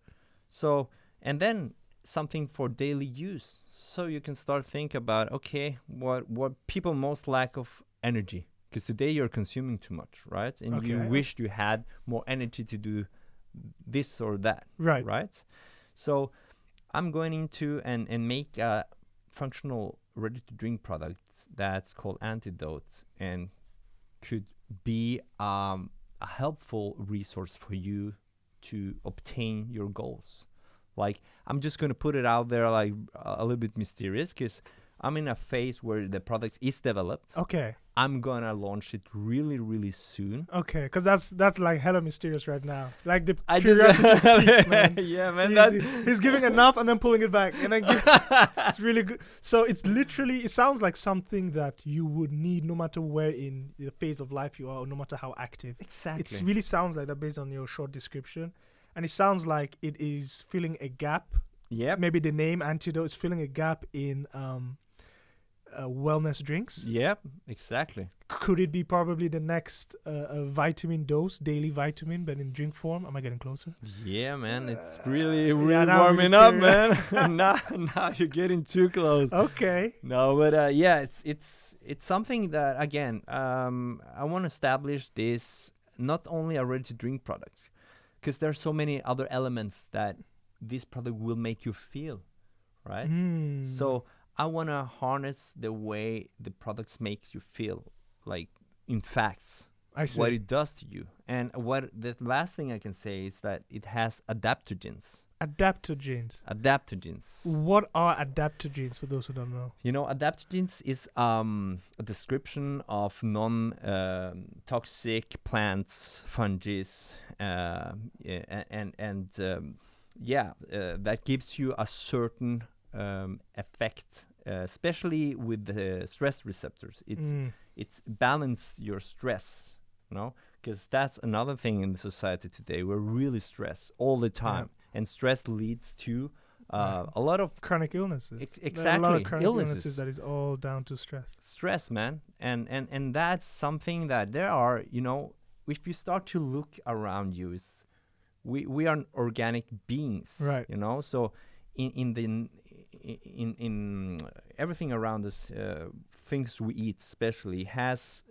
So, and then something for daily use. So you can start think about, okay, what people most lack of energy. Because today you're consuming too much, right? And you
Okay.
wished you had more energy to do this or that,
Right.
right? So I'm going into and make a functional ready-to-drink product that's called Antidote and could be a helpful resource for you to obtain your goals. Like, I'm just going to put it out there like a little bit mysterious because I'm in a phase where the product is developed.
Okay.
I'm going to launch it really, really soon.
Okay. Because that's like hella mysterious right now. Like the
I
curiosity
just,
peak, man.
yeah, man.
He's giving enough and then pulling it back, and then it's really good. So it sounds like something that you would need no matter where in the phase of life you are, or no matter how active.
Exactly.
It really sounds like that based on your short description, and it sounds like it is filling a gap.
Yep.
Maybe the name Antidote is filling a gap in wellness drinks.
Yep. Exactly.
Could it be probably the next vitamin dose, daily vitamin, but in drink form? Am I getting closer?
Yeah, man. It's really,
yeah,
really
now I'm
warming
really
up, man. now you're getting too close.
Okay.
No, but yeah, it's something that again, I want to establish this not only a ready-to-drink product, because there's so many other elements that this product will make you feel, right? So I want to harness the way the products makes you feel, like in facts,
I see.
what it does to you. And what the last thing I can say is that it has adaptogens. Adaptogens.
What are adaptogens for those who don't know?
You know, adaptogens is a description of non-toxic plants, fungi, that gives you a certain effect, especially with the stress receptors. It's balance your stress, you know, because that's another thing in the society today. We're really stressed all the time, and stress leads to a lot of
chronic illnesses.
Exactly,
a lot of chronic
illnesses.
That is all down to stress.
Stress, man, and that's something that there are. You know, if you start to look around you, we are organic beings,
right?
You know, so in everything around us, things we eat, especially, has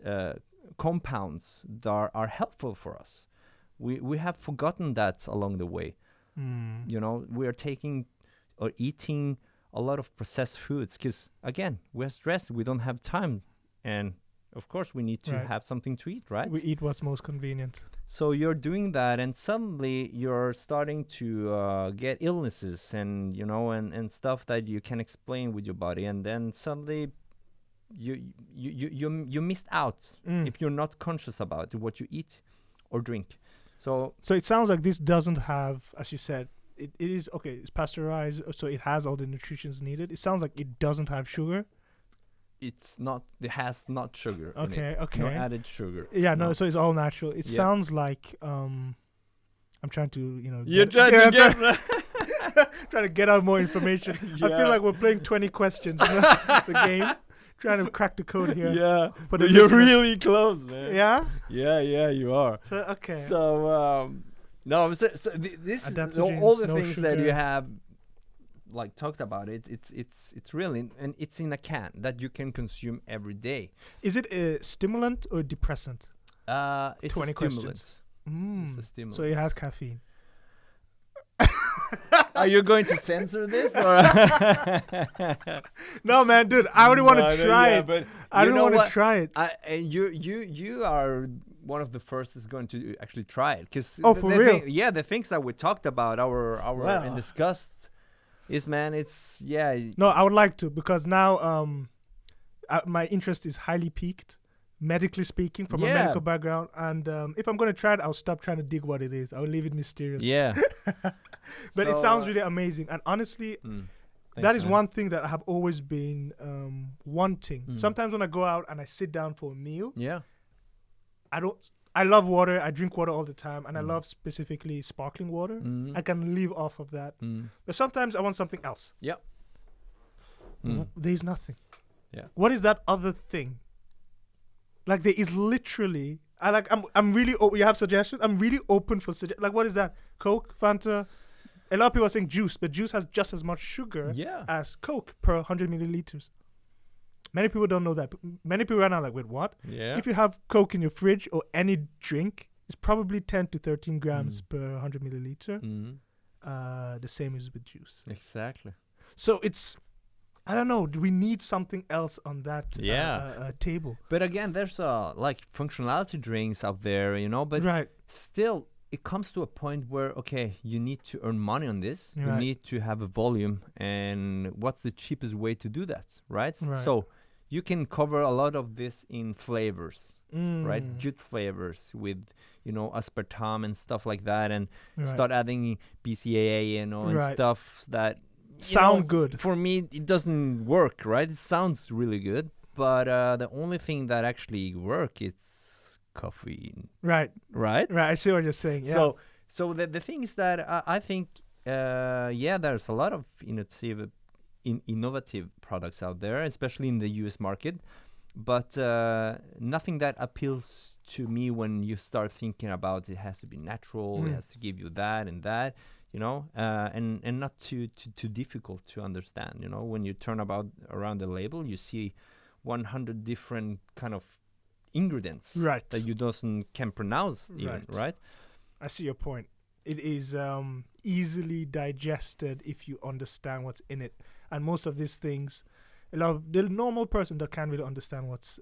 compounds that are helpful for us. We have forgotten that along the way. You know, we are taking or eating a lot of processed foods because, again, we're stressed. We don't have time. And, of course, we need to have something to eat, right?
We eat what's most convenient.
So you're doing that, and suddenly you're starting to get illnesses and, you know, and stuff that you can explain with your body. And then suddenly you missed out if you're not conscious about what you eat or drink. So
it sounds like this doesn't have, as you said, it is okay. It's pasteurized, so it has all the nutrients needed. It sounds like it doesn't have sugar.
It's not. It has not sugar.
Okay.
In it.
Okay.
No added sugar.
Yeah. No. So it's all natural. It sounds like I'm trying to, you know.
You're trying
to get out more information. I feel like we're playing 20 questions in the game. Trying to crack the code here.
Yeah,
but
you're really close, man.
Yeah?
Yeah, you are.
So, okay.
So, this is all the things that you have, like, talked about. It's really, and it's in a can that you can consume every day.
Is it a stimulant or a depressant?
It's
20
a stimulant.
questions.
It's a stimulant.
So it has caffeine.
Are you going to censor this? Or
No, man, dude. I already want to try it.
But
I don't want to try it.
And you are one of the first that's going to actually try it.
For real?
The things that we talked about, and discussed, is, man, it's
No, I would like to, because now my interest is highly piqued, medically speaking, from a medical background. And if I'm going to try it, I'll stop trying to dig what it is. I'll leave it mysterious.
Yeah.
But it sounds really amazing. And honestly, that is one thing that I have always been wanting. Sometimes when I go out and I sit down for a meal, I love water. I drink water all the time. And I love specifically sparkling water. I can live off of that. But sometimes I want something else.
Yeah.
There's nothing.
Yeah.
What is that other thing? Like, there is literally, I'm really, you have suggestions? I'm really open for suggestions. Like, what is that? Coke, Fanta? A lot of people are saying juice, but juice has just as much sugar as Coke per 100 milliliters. Many people don't know that. Many people right now are like, wait, what?
Yeah.
If you have Coke in your fridge or any drink, it's probably 10 to 13 grams per 100 milliliter. The same is with juice.
Exactly.
So it's, I don't know. Do we need something else on that table?
But again, there's like functionality drinks out there, you know. But still, it comes to a point where, okay, you need to earn money on this. You need to have a volume, and what's the cheapest way to do that, right? So you can cover a lot of this in flavors, right? Good flavors with, you know, aspartame and stuff like that, and start adding BCAA, you know, and stuff that
sound good.
For me, it doesn't work, right? It sounds really good, but the only thing that actually work is caffeine. Right.
I see what you're saying. Yeah.
So the thing is that I think there's a lot of innovative products out there, especially in the US market, but nothing that appeals to me when you start thinking about it has to be natural, it has to give you that and that, you know, and not too difficult to understand. You know, when you turn around the label, you see 100 different kind of ingredients that you can pronounce even, right?
I see your point. It is easily digested if you understand what's in it. And most of these things, the normal person that can't really understand what's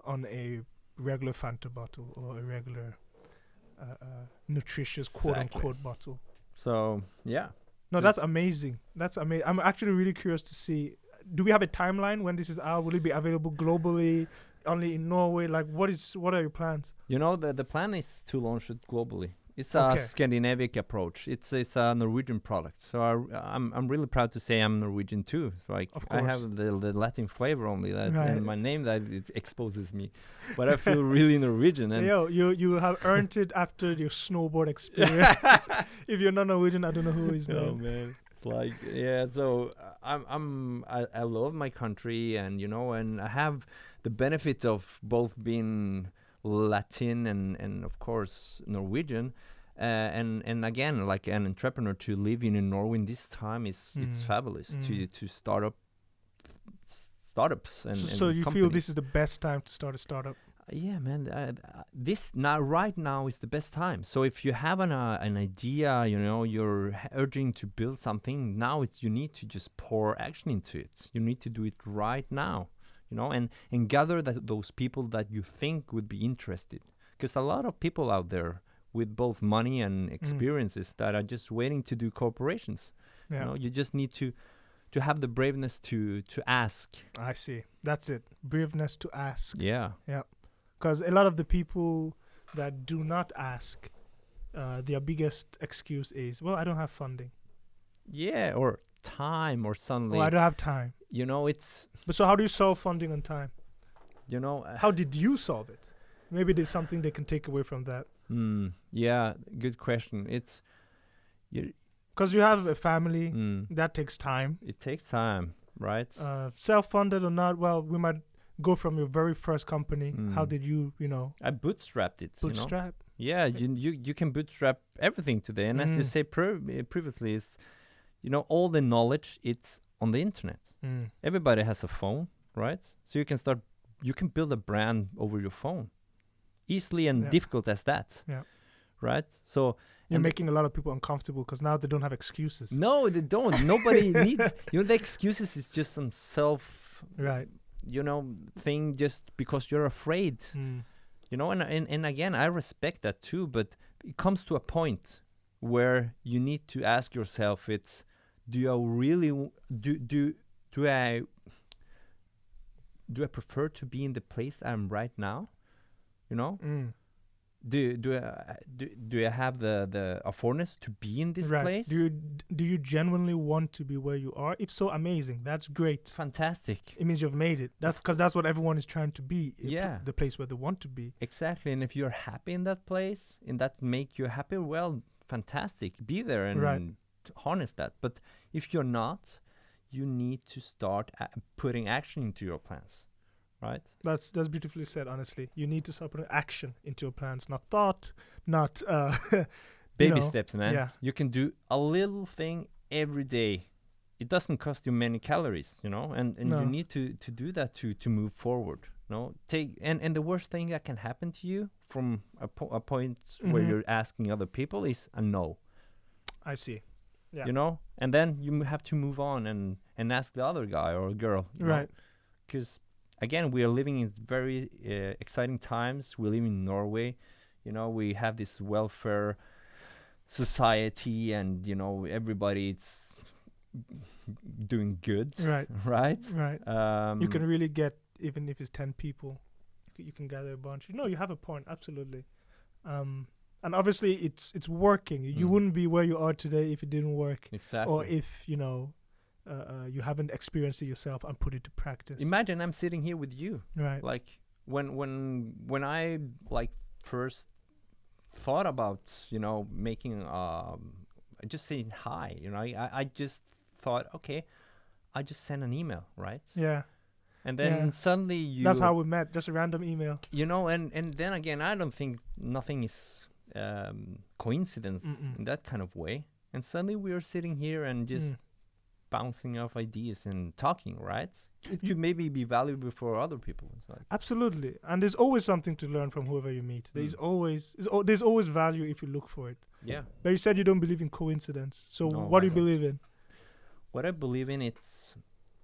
on a regular Fanta bottle or a regular nutritious quote unquote bottle.
So yeah.
No, that's amazing. That's amazing. I'm actually really curious to see. Do we have a timeline when this is out? Will it be available globally? Only in Norway? Like, what are your plans?
You know, the plan is to launch it globally. It's a Scandinavian approach. It's a Norwegian product. So I'm really proud to say I'm Norwegian too. It's like I have the Latin flavor only. That's and my name that it exposes me, but I feel really Norwegian. And
you have earned it after your snowboard experience. If you're not Norwegian, I don't know who is.
Oh man, it's like So I love my country, and and I have the benefit of both being Latin and of course Norwegian, and again, like an entrepreneur, to live in Norway in this time it's fabulous to startups and
so you
companies.
feel this is the best time to start a startup?
Yeah, man. Right now is the best time. So if you have an idea, you're urging to build something, now you need to just pour action into it. You need to do it right now. And gather those people that you think would be interested. Because a lot of people out there with both money and experiences that are just waiting to do corporations.
Yeah.
You just need to have the braveness to ask.
I see. That's it. Braveness to ask.
Yeah.
Yeah. Because a lot of the people that do not ask, their biggest excuse is, well, I don't have funding.
Yeah, or time, or suddenly.
Oh, I don't have time.
It's...
But so how do you solve funding on time?
How
did you solve it? Maybe there's something they can take away from that.
Yeah, good question. It's...
Because you have a family, that takes time.
It takes time, right?
Self-funded or not, well, we might go from your very first company. How did you,
I bootstrapped it.
Bootstrap?
Yeah, you can bootstrap everything today. And as you say previously, is, all the knowledge, it's on the internet. Everybody has a phone, right? So you can build a brand over your phone. Easily and difficult as that.
Yeah.
Right? So
you're making a lot of people uncomfortable because now they don't have excuses.
No, they don't. Nobody needs, the excuses is just some thing just because you're afraid. And again, I respect that too, but it comes to a point where you need to ask yourself, do I really do I prefer to be in the place I'm right now? Do I have the affordance to be in this place?
Do you genuinely want to be where you are? If so, amazing. That's great.
Fantastic.
It means you've made it. That's because that's what everyone is trying to be.
Yeah.
The place where they want to be.
Exactly. And if you're happy in that place and that make you happy, well, fantastic. Be there and harness that. But if you're not, you need to start putting action into your plans. Right. That's
beautifully said. Honestly, you need to start putting action into your plans, not thought, not
baby steps, man.
Yeah.
You can do a little thing every day. It doesn't cost you many calories, and you need to do that to move forward. And the worst thing that can happen to you from a point where you're asking other people is a no.
I see. Yeah.
And then you have to move on and ask the other guy or girl.
Right.
Because again, we are living in very exciting times. We live in Norway. We have this welfare society, and everybody's doing good.
Right.
Right.
Right. You can really get, even if it's 10 people, you can gather a bunch. You have a point. Absolutely. And obviously, it's working. You wouldn't be where you are today if it didn't work.
Exactly.
Or if you haven't experienced it yourself and put it to practice.
Imagine I'm sitting here with you.
Right.
Like when I first thought about making just saying hi. I just thought, okay, I just send an email, right?
Yeah.
And then suddenly
that's how we met, just a random email.
And then again, I don't think nothing is coincidence in that kind of way. And suddenly we are sitting here and just bouncing off ideas and talking, right? It could maybe be valuable for other people.
Absolutely. And there's always something to learn from whoever you meet. There's always value if you look for it.
Yeah.
But you said you don't believe in coincidence. So what do you believe in?
What I believe in, it's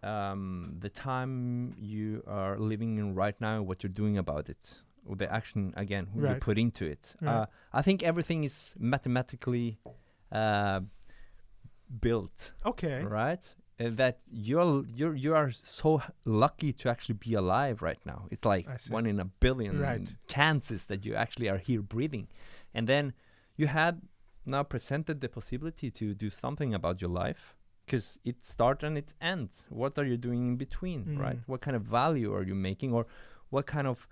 the time you are living in right now, what you're doing about it, or the action again you
Right.
put into it.
Right.
I think everything is mathematically built,
Okay.
right? That you are so lucky to actually be alive right now. It's like
I see.
1 in a billion
Right.
chances that you actually are here breathing, and then you had now presented the possibility to do something about your life, because it starts and it ends. What are you doing in between, right? What kind of value are you making, or what kind of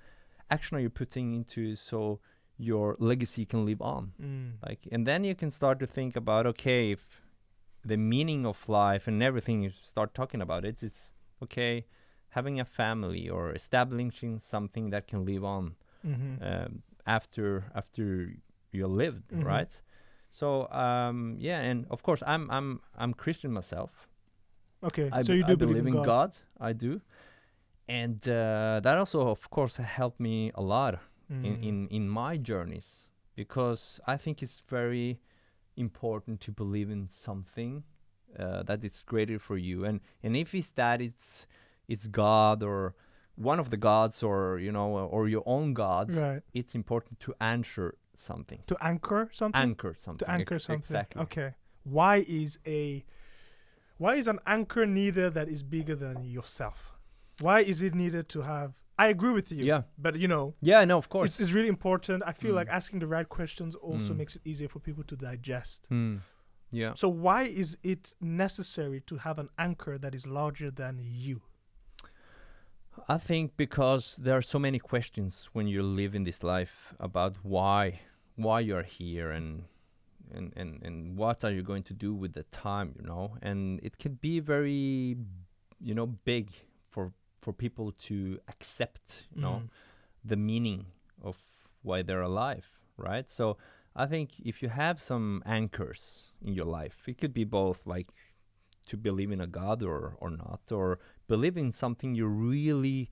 action are you putting into so your legacy can live on? Like, and then you can start to think about, okay, if the meaning of life and everything you start talking about it, it's okay, having a family or establishing something that can live on after you lived, right? So yeah, and of course I'm Christian myself.
Okay.
I
So you do
I
believe
believe
in
in
God.
God. I do, and that also of course helped me a lot in my journeys, because I think it's very important to believe in something that is greater for you, and if it's God or one of the gods, or or your own gods,
Right.
it's important to answer something,
To anchor something.
anchor something,
To anchor something.
exactly.
Okay. Why is an anchor needed that is bigger than yourself? Why is it needed to have? I agree with you.
Yeah.
But
Yeah, no, of course.
it's really important. I feel like asking the right questions also makes it easier for people to digest.
Yeah.
So why is it necessary to have an anchor that is larger than you?
I think because there are so many questions when you live in this life about why you are here, and what are you going to do with the time, and it can be very big for people to accept, the meaning of why they're alive, right? So I think if you have some anchors in your life, it could be both, like to believe in a God or not, or believe in something you really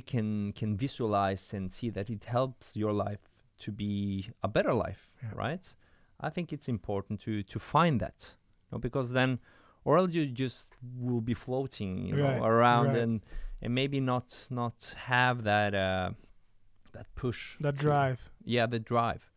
can visualize and see that it helps your life to be a better life, right? I think it's important to find that, because then, or else you just will be floating, around,
right.
and maybe not have that push,
That drive.
Yeah, the drive.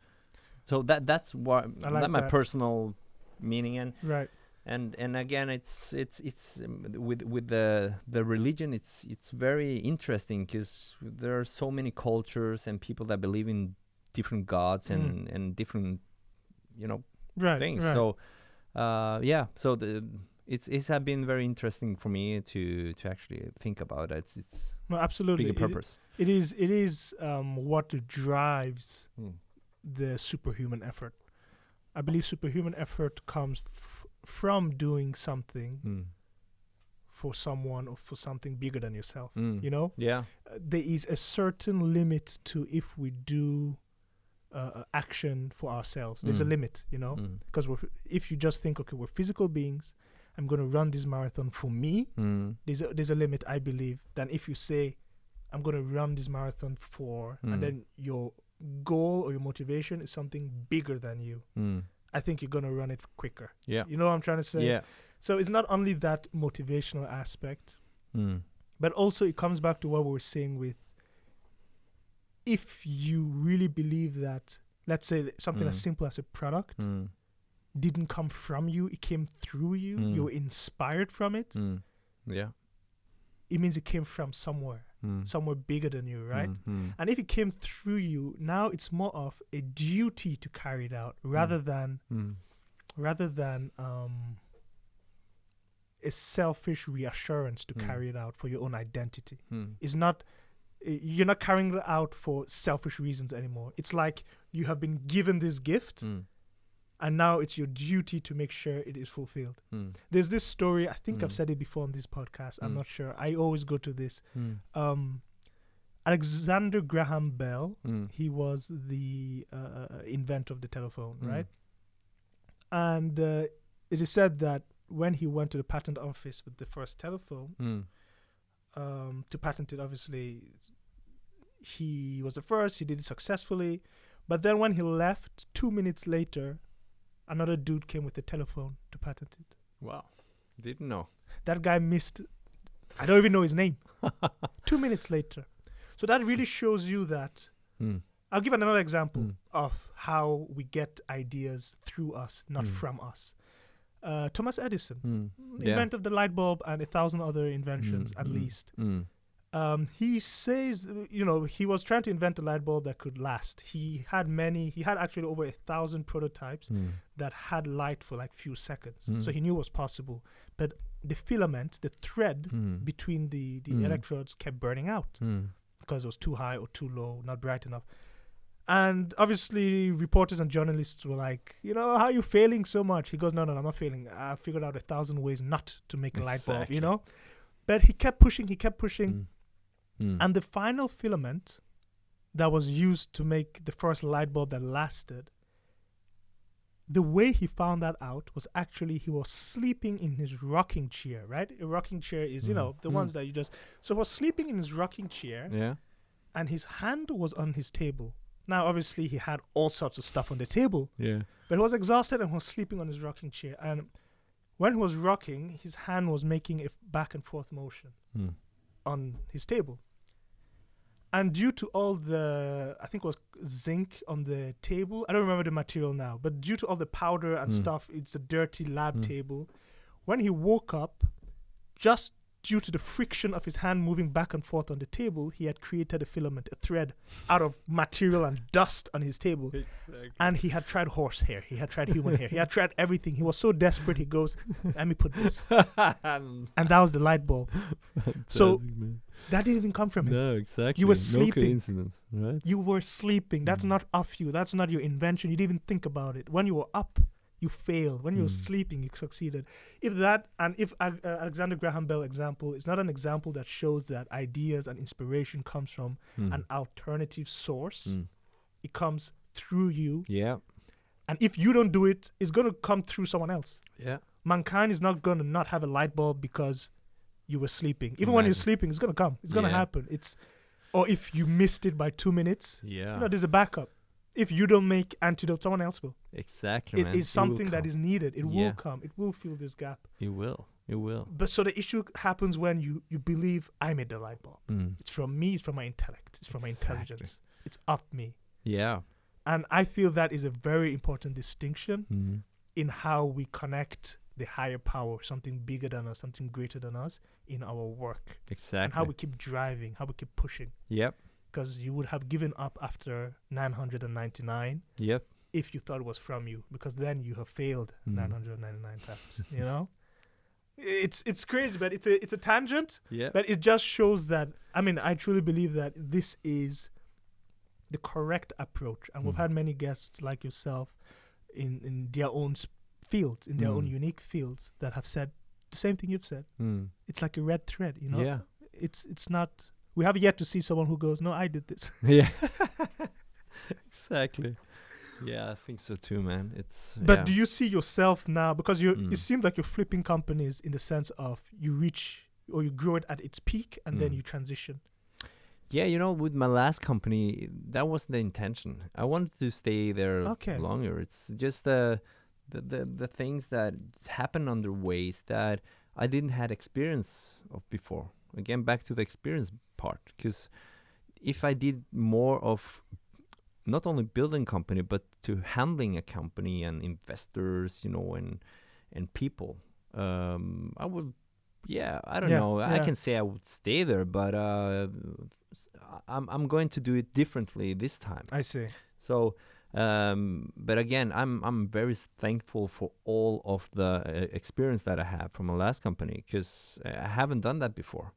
So that's what
I like
my
that.
personal meaning, and
Right.
and again, it's with the religion, it's very interesting, because there are so many cultures and people that believe in different gods and different
Right.
things.
Right.
So yeah, so it's have been very interesting for me to actually think about it. It's
No, absolutely.
bigger purpose.
It is what drives
Mm.
the superhuman effort. I believe superhuman effort comes from doing something for someone or for something bigger than yourself.
Yeah.
There is a certain limit to if we do action for ourselves. There's a limit, because if you just think, okay, we're physical beings, I'm going to run this marathon for me. There's a limit, I believe, than if you say, I'm going to run this marathon for, and then your goal or your motivation is something bigger than you. I think you're going to run it quicker.
Yeah.
You know what I'm trying to say?
Yeah.
So it's not only that motivational aspect, but also it comes back to what we were saying with, if you really believe that, let's say something as simple as a product didn't come from you, it came through you, you were inspired from it,
Yeah.
it means it came from somewhere bigger than you, right? And if it came through you, now it's more of a duty to carry it out rather than a selfish reassurance to carry it out for your own identity. It's not, you're not carrying it out for selfish reasons anymore. It's like you have been given this gift and now it's your duty to make sure it is fulfilled. There's this story, I think I've said it before on this podcast, I'm not sure, I always go to this. Alexander Graham Bell, he was the inventor of the telephone, right? And it is said that when he went to the patent office with the first telephone, to patent it, obviously, he was the first, he did it successfully. But then when he left, 2 minutes later, another dude came with a telephone to patent it.
Wow. Didn't know.
That guy missed. I don't even know his name. 2 minutes later. So that really shows you that. I'll give another example of how we get ideas through us, not from us. Thomas Edison, inventor of the light bulb and 1,000 other inventions, at least. He says, he was trying to invent a light bulb that could last. He had actually over 1,000 prototypes that had light for like few seconds. So he knew it was possible. But the filament, the thread between the electrodes kept burning out because it was too high or too low, not bright enough. And obviously reporters and journalists were like, how are you failing so much? He goes, no, I'm not failing. I figured out 1,000 ways not to make a light bulb, But he kept pushing. And the final filament that was used to make the first light bulb that lasted, the way he found that out was actually he was sleeping in his rocking chair, right? A rocking chair is, the ones that you just... So he was sleeping in his rocking chair and his hand was on his table. Now, obviously, he had all sorts of stuff on the table. Yeah. But he was exhausted and was sleeping on his rocking chair. And when he was rocking, his hand was making a back and forth motion on his table. And due to all the, I think it was zinc on the table. I don't remember the material now. But due to all the powder and stuff, it's a dirty lab table. When he woke up, just due to the friction of his hand moving back and forth on the table, he had created a filament, a thread, out of material and dust on his table. Exactly. And he had tried horsehair. He had tried human hair. He had tried everything. He was so desperate, he goes, let me put this. And that was the light bulb. So that didn't even come from him.
No, exactly.
You were sleeping.
No coincidence, right?
You were sleeping. That's not off you. That's not your invention. You didn't even think about it. When you were up, you failed. When you were sleeping, you succeeded. If Alexander Graham Bell example is not an example that shows that ideas and inspiration comes from an alternative source, it comes through you. Yeah. And if you don't do it, it's going to come through someone else. Yeah. Mankind is not going to not have a light bulb because you were sleeping. Even when you're sleeping, it's going to come. It's going to happen. Or if you missed it by 2 minutes, there's a backup. If you don't make Antidote, someone else will.
Exactly,
It is something that is needed. It will come. It will fill this gap.
It will.
But so the issue happens when you believe I made the light bulb. It's from me. It's from my intellect. It's from my intelligence. It's of me. Yeah. And I feel that is a very important distinction in how we connect the higher power, something bigger than us, something greater than us in our work. Exactly. And how we keep driving, how we keep pushing. Yep. Because you would have given up after 999 if you thought it was from you, because then you have failed 999 times, It's crazy, but it's a tangent, but it just shows that, I truly believe that this is the correct approach. And we've had many guests like yourself in their own fields, in their own unique fields, that have said the same thing you've said. It's like a red thread, Yeah. It's not... We have yet to see someone who goes, no, I did this. Yeah. Exactly. Yeah, I think so too, man. But do you see yourself now, because it seems like you're flipping companies in the sense of you reach or you grow it at its peak and then you transition?
Yeah, with my last company, that wasn't the intention. I wanted to stay there longer. It's just the things that happen under ways that I didn't had experience of before. Again, back to the experience part, because if I did more of not only building company, but to handling a company and investors, and people, I would, I don't know. I can say I would stay there, but I'm going to do it differently this time. I see. So, but again, I'm very thankful for all of the experience that I have from my last company, because I haven't done that before.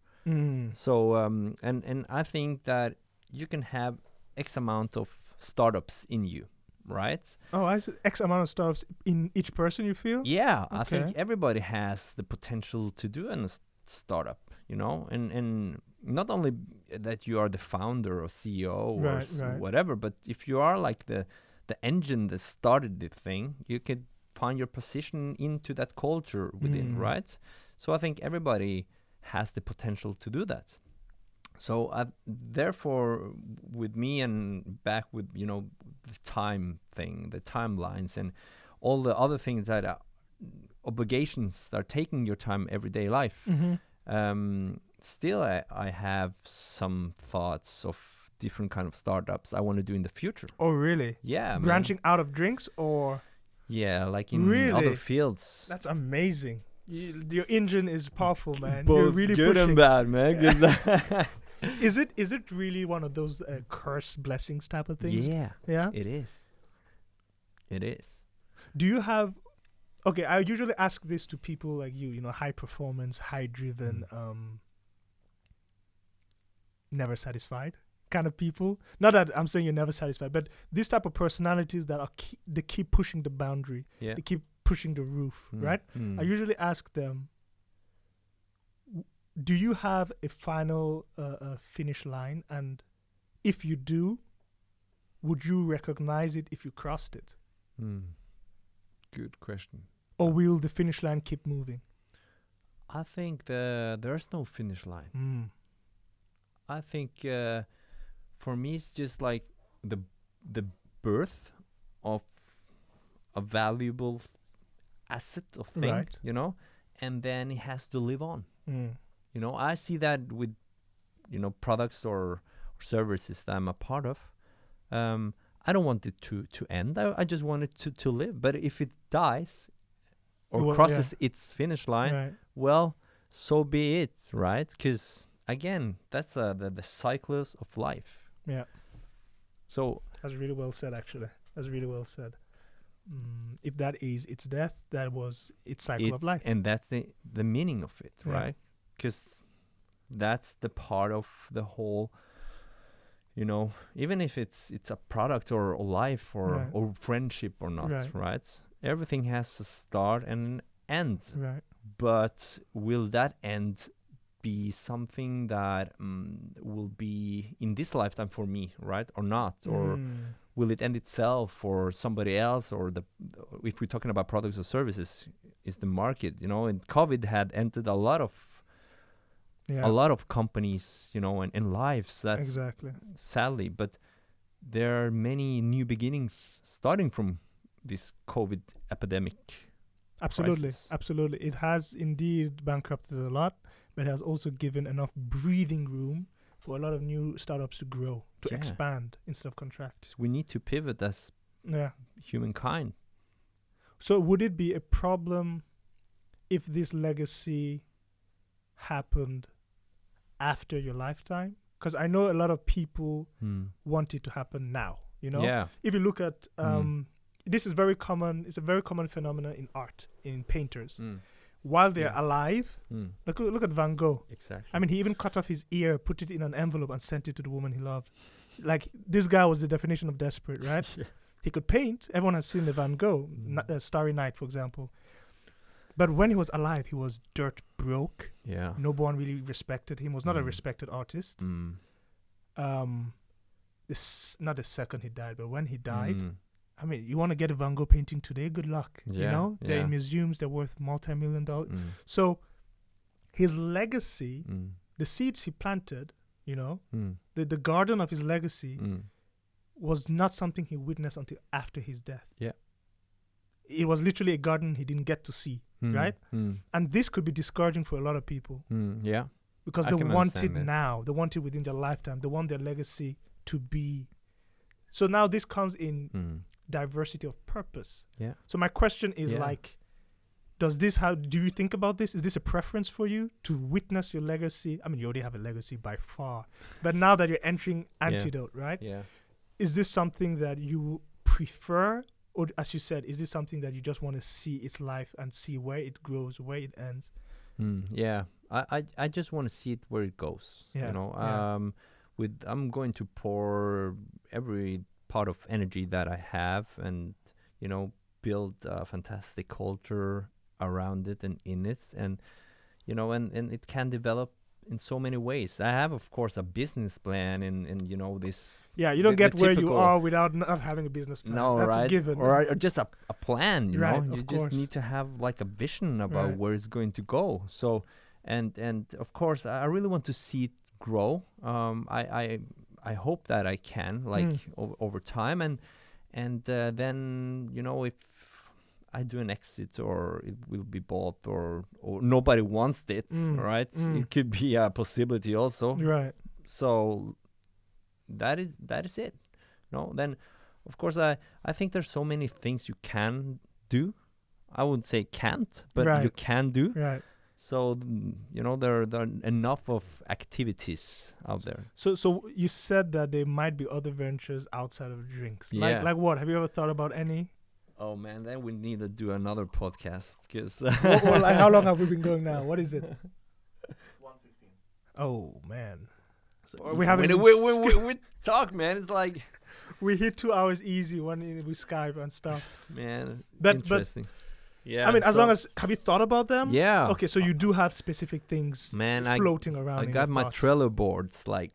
So, and I think that you can have X amount of startups in you, right? Oh, I see. X amount of startups in each person, you feel? Yeah, okay. I think everybody has the potential to do a startup, and not only that you are the founder or CEO or whatever, but if you are like the engine that started the thing, you could find your position into that culture within, right? So I think everybody has the potential to do that. So therefore, with me and back with, the time thing, the timelines and all the other things that obligations that are taking your time everyday life.
Mm-hmm.
Still, I have some thoughts of different kind of startups I want to do in the future.
Oh, really?
Yeah, man.
Branching out of drinks or?
Yeah, like in
Really?
other fields.
That's amazing. Your engine is powerful, man.
Both
You're really
good
pushing.
and bad, man. 'Cause
Is it really one of those curse blessings type of things?
yeah,
Yeah.
it is. It is.
Do you have? Okay, I usually ask this to people like you. You know, high performance, high driven, never satisfied kind of people. Not that I'm saying you're never satisfied, but this type of personalities that are they keep pushing the boundary.
Yeah.
They keep pushing the roof, right? I usually ask them, do you have a final finish line? And if you do, would you recognize it if you crossed it?
Good question.
Or will the finish line keep moving?
I think there's no finish line. I think for me it's just like the birth of a valuable asset of thing,
Right.
you know, and then it has to live on. You know, I see that with, you know, products or services that I'm a part of. I don't want it to end. I just want it to live. But if it dies or crosses its finish line,
Right.
well, so be it, right? Because again, that's the cycles of life.
Yeah.
So
That's really well said, actually. That's really well said. If that is its death, that was its cycle of life.
and that's the meaning of it,
Yeah.
right? Because that's the part of the whole, you know, even if it's a product or life
Right.
or friendship or not,
Right.
right? Everything has a start and an end.
Right.
But will that end be something that will be in this lifetime for me, right? Or not? Or will it end itself for somebody else? Or if we're talking about products or services, is the market, you know? And COVID had ended a lot of companies, you know, and lives. That's
exactly.
sadly, but there are many new beginnings starting from this COVID epidemic.
Absolutely.
crisis.
Absolutely. It has indeed bankrupted a lot, but it has also given enough breathing room for a lot of new startups to grow, to
Yeah.
expand instead of contract.
'Cause we need to pivot as
Yeah.
humankind.
So would it be a problem if this legacy happened after your lifetime? Because I know a lot of people want it to happen now, you know?
Yeah.
If you look at, this is very common, it's a very common phenomenon in art, in painters. While they're
Yeah.
alive, look at Van Gogh.
Exactly.
I mean, he even cut off his ear, put it in an envelope, and sent it to the woman he loved. Like, this guy was the definition of desperate, right?
Yeah.
He could paint. Everyone has seen the Van Gogh, Starry Night, for example. But when he was alive, he was dirt broke.
Yeah.
No one really respected him. Was not a respected artist. Not the second he died, but when he died, I mean, you want to get a Van Gogh painting today? Good luck. You
Yeah,
know, they're
yeah.
in museums. They're worth multi-million-dollar. So, his legacy, the seeds he planted, you know, the garden of his legacy was not something he witnessed until after his death.
Yeah.
It was literally a garden he didn't get to see, right? And this could be discouraging for a lot of people
Yeah.
because
I
they
can
want it
understand that.
now. They want it within their lifetime. They want their legacy to be. So now this comes in diversity of purpose.
Yeah.
So my question is
Yeah.
like, do you think about this? Is this a preference for you to witness your legacy? I mean, you already have a legacy by far, but now that you're entering Antidote, right?
Yeah.
Is this something that you prefer? Or as you said, is this something that you just want to see its life and see where it grows, where it ends?
Yeah. I just want to see it where it goes.
Yeah,
You know,
yeah.
I'm going to pour every part of energy that I have and, you know, build a fantastic culture around it and in it. And, you know, and it can develop in so many ways. I have, of course, a business plan and you know, this.
Yeah, you don't
the
get where you
typical-
are without not having a business plan.
No,
That's
right?
a given.
Or just a plan, you
Right,
know? You
of
just
course.
need to have like a vision about
Right.
where it's going to go. So, and of course, I really want to see it grow. I hope that I can, like, over time. And then, you know, if I do an exit or it will be bought or nobody wants it, right? It could be a possibility also.
Right.
So that is it. No, then of course I think there's so many things you can do. I wouldn't say can't, but you can do.
Right.
So there are enough of activities out there.
So you said that there might be other ventures outside of drinks.
Yeah.
Like what? Have you ever thought about any?
Oh man, then we need to do another podcast because.
Well, like how long have we been going now? What is it? 1:15. Oh man.
So
we haven't.
We talk, man. It's like
we hit 2 hours easy when we Skype and stuff.
Man,
but
interesting. Yeah.
I mean, as long as have you thought about them?
Yeah.
Okay, so you do have specific things floating around.
I got my Trello boards like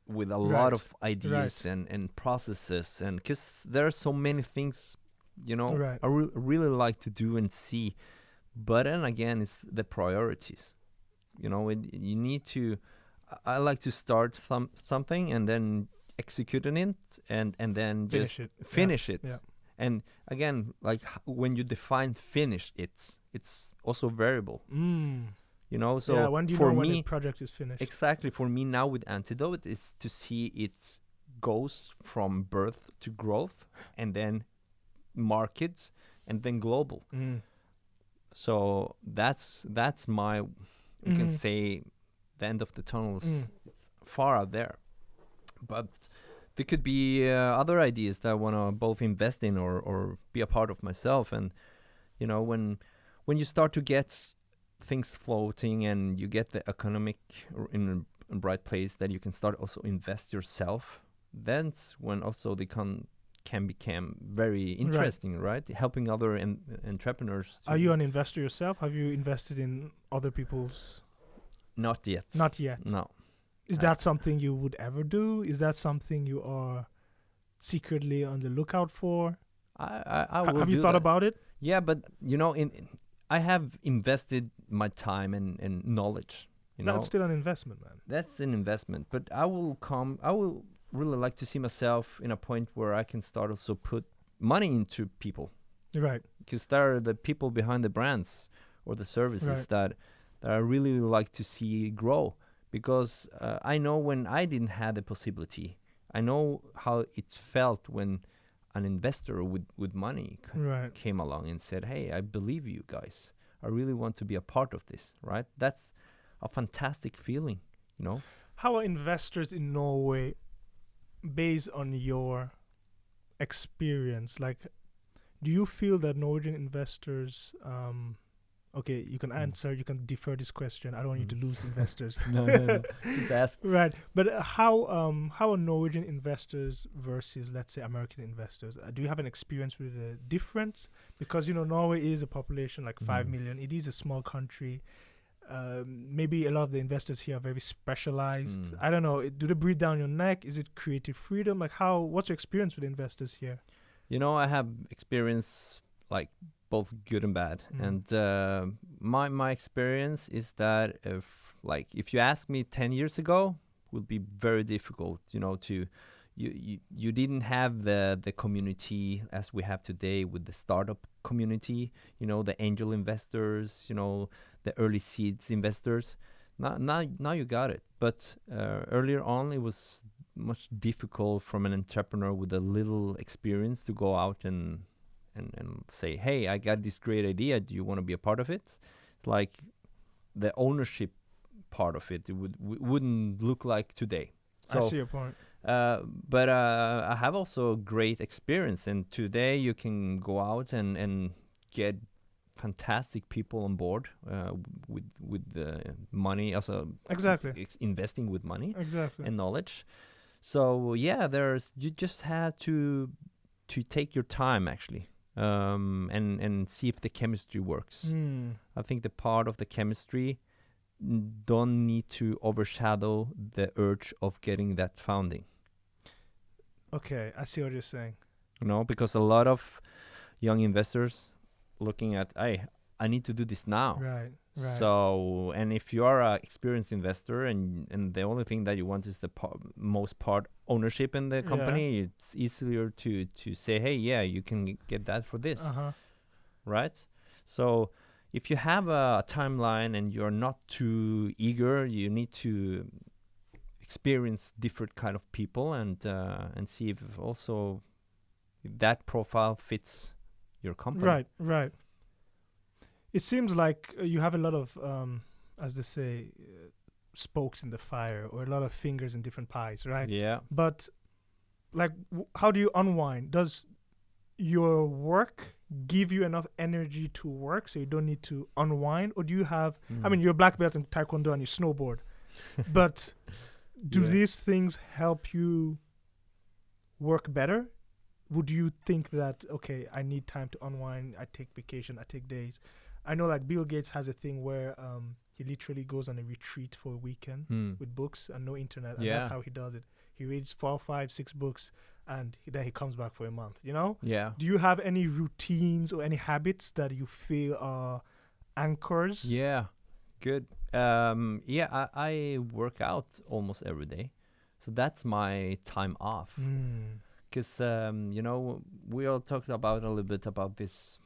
with a lot of ideas and processes, and because there are so many things, I really like to do and see. But then again, it's the priorities. You need to. I like to start something and then execute on it and then finish it. Yeah. And again, like when you define finish, it's also variable. So
when do you
for
know
me,
when the project is finished?
Exactly. For me now with Antidote is to see it goes from birth to growth and then market and then global. So that's my, you can say, the end of the tunnel is it's far out there. But there could be other ideas that I want to both invest in or be a part of myself. And, when you start to get things floating and you get the economic in a right place that you can start also invest yourself, that's when also they can become very interesting, right? Helping other entrepreneurs.
Are you an investor yourself? Have you invested in other people's?
Not yet.
Not yet.
No.
Is that something you would ever do? Is that something you are secretly on the lookout for?
Have
you thought about it?
Yeah, but I have invested my time and knowledge.
That's still an investment, man.
That's an investment, but I will really like to see myself in a point where I can start also put money into people.
Right.
Because they're the people behind the brands or the services that I really like to see grow. Because I know when I didn't have the possibility, I know how it felt when an investor with money came along and said, "Hey, I believe you guys. I really want to be a part of this." Right? That's a fantastic feeling,
How are investors in Norway, based on your experience? Like, do you feel that Norwegian investors? Okay, you can answer. You can defer this question. I don't want you to lose investors.
No. Just ask.
Right, but how are Norwegian investors versus, let's say, American investors? Do you have an experience with the difference? Because Norway is a population like 5 million. It is a small country. Maybe a lot of the investors here are very specialized. I don't know. Do they breathe down your neck? Is it creative freedom? Like what's your experience with investors here?
I have experience like both good and bad. And my experience is that if you ask me 10 years ago, it would be very difficult, to you didn't have the community as we have today with the startup community, the angel investors, the early seeds investors. Now you got it. But earlier on, it was much difficult from an entrepreneur with a little experience to go out and say, "Hey, I got this great idea. Do you want to be a part of it?" It's like the ownership part of it wouldn't look like today. So,
I see your point.
But I have also great experience, and today you can go out and get fantastic people on board with the money, also investing with money and knowledge. So yeah, you just have to take your time actually. And see if the chemistry works. I think the part of the chemistry don't need to overshadow the urge of getting that funding.
Okay, I see what you're saying.
Because a lot of young investors looking at, "Hey, I need to do this now."
Right.
So, and if you are an experienced investor and the only thing that you want is the most part ownership in the company, it's easier to say, "Hey, yeah, you can get that for this." right? So if you have a timeline and you're not too eager, you need to experience different kind of people and see if also if that profile fits your company.
Right, right. It seems like you have a lot of, as they say, spokes in the fire, or a lot of fingers in different pies, right?
Yeah.
But like, how do you unwind? Does your work give you enough energy to work so you don't need to unwind, or do you have? I mean, you're a black belt in Taekwondo and you snowboard, but do these things help you work better? Would you think that, okay, I need time to unwind, I take vacation, I take days? I know like Bill Gates has a thing where he literally goes on a retreat for a weekend with books and no internet, and that's how he does it. He reads 4, 5, 6 books, and then he comes back for a month, you know?
Yeah.
Do you have any routines or any habits that you feel are anchors?
Yeah, good. I work out almost every day. So that's my time off. Because, we all talked about a little bit about this,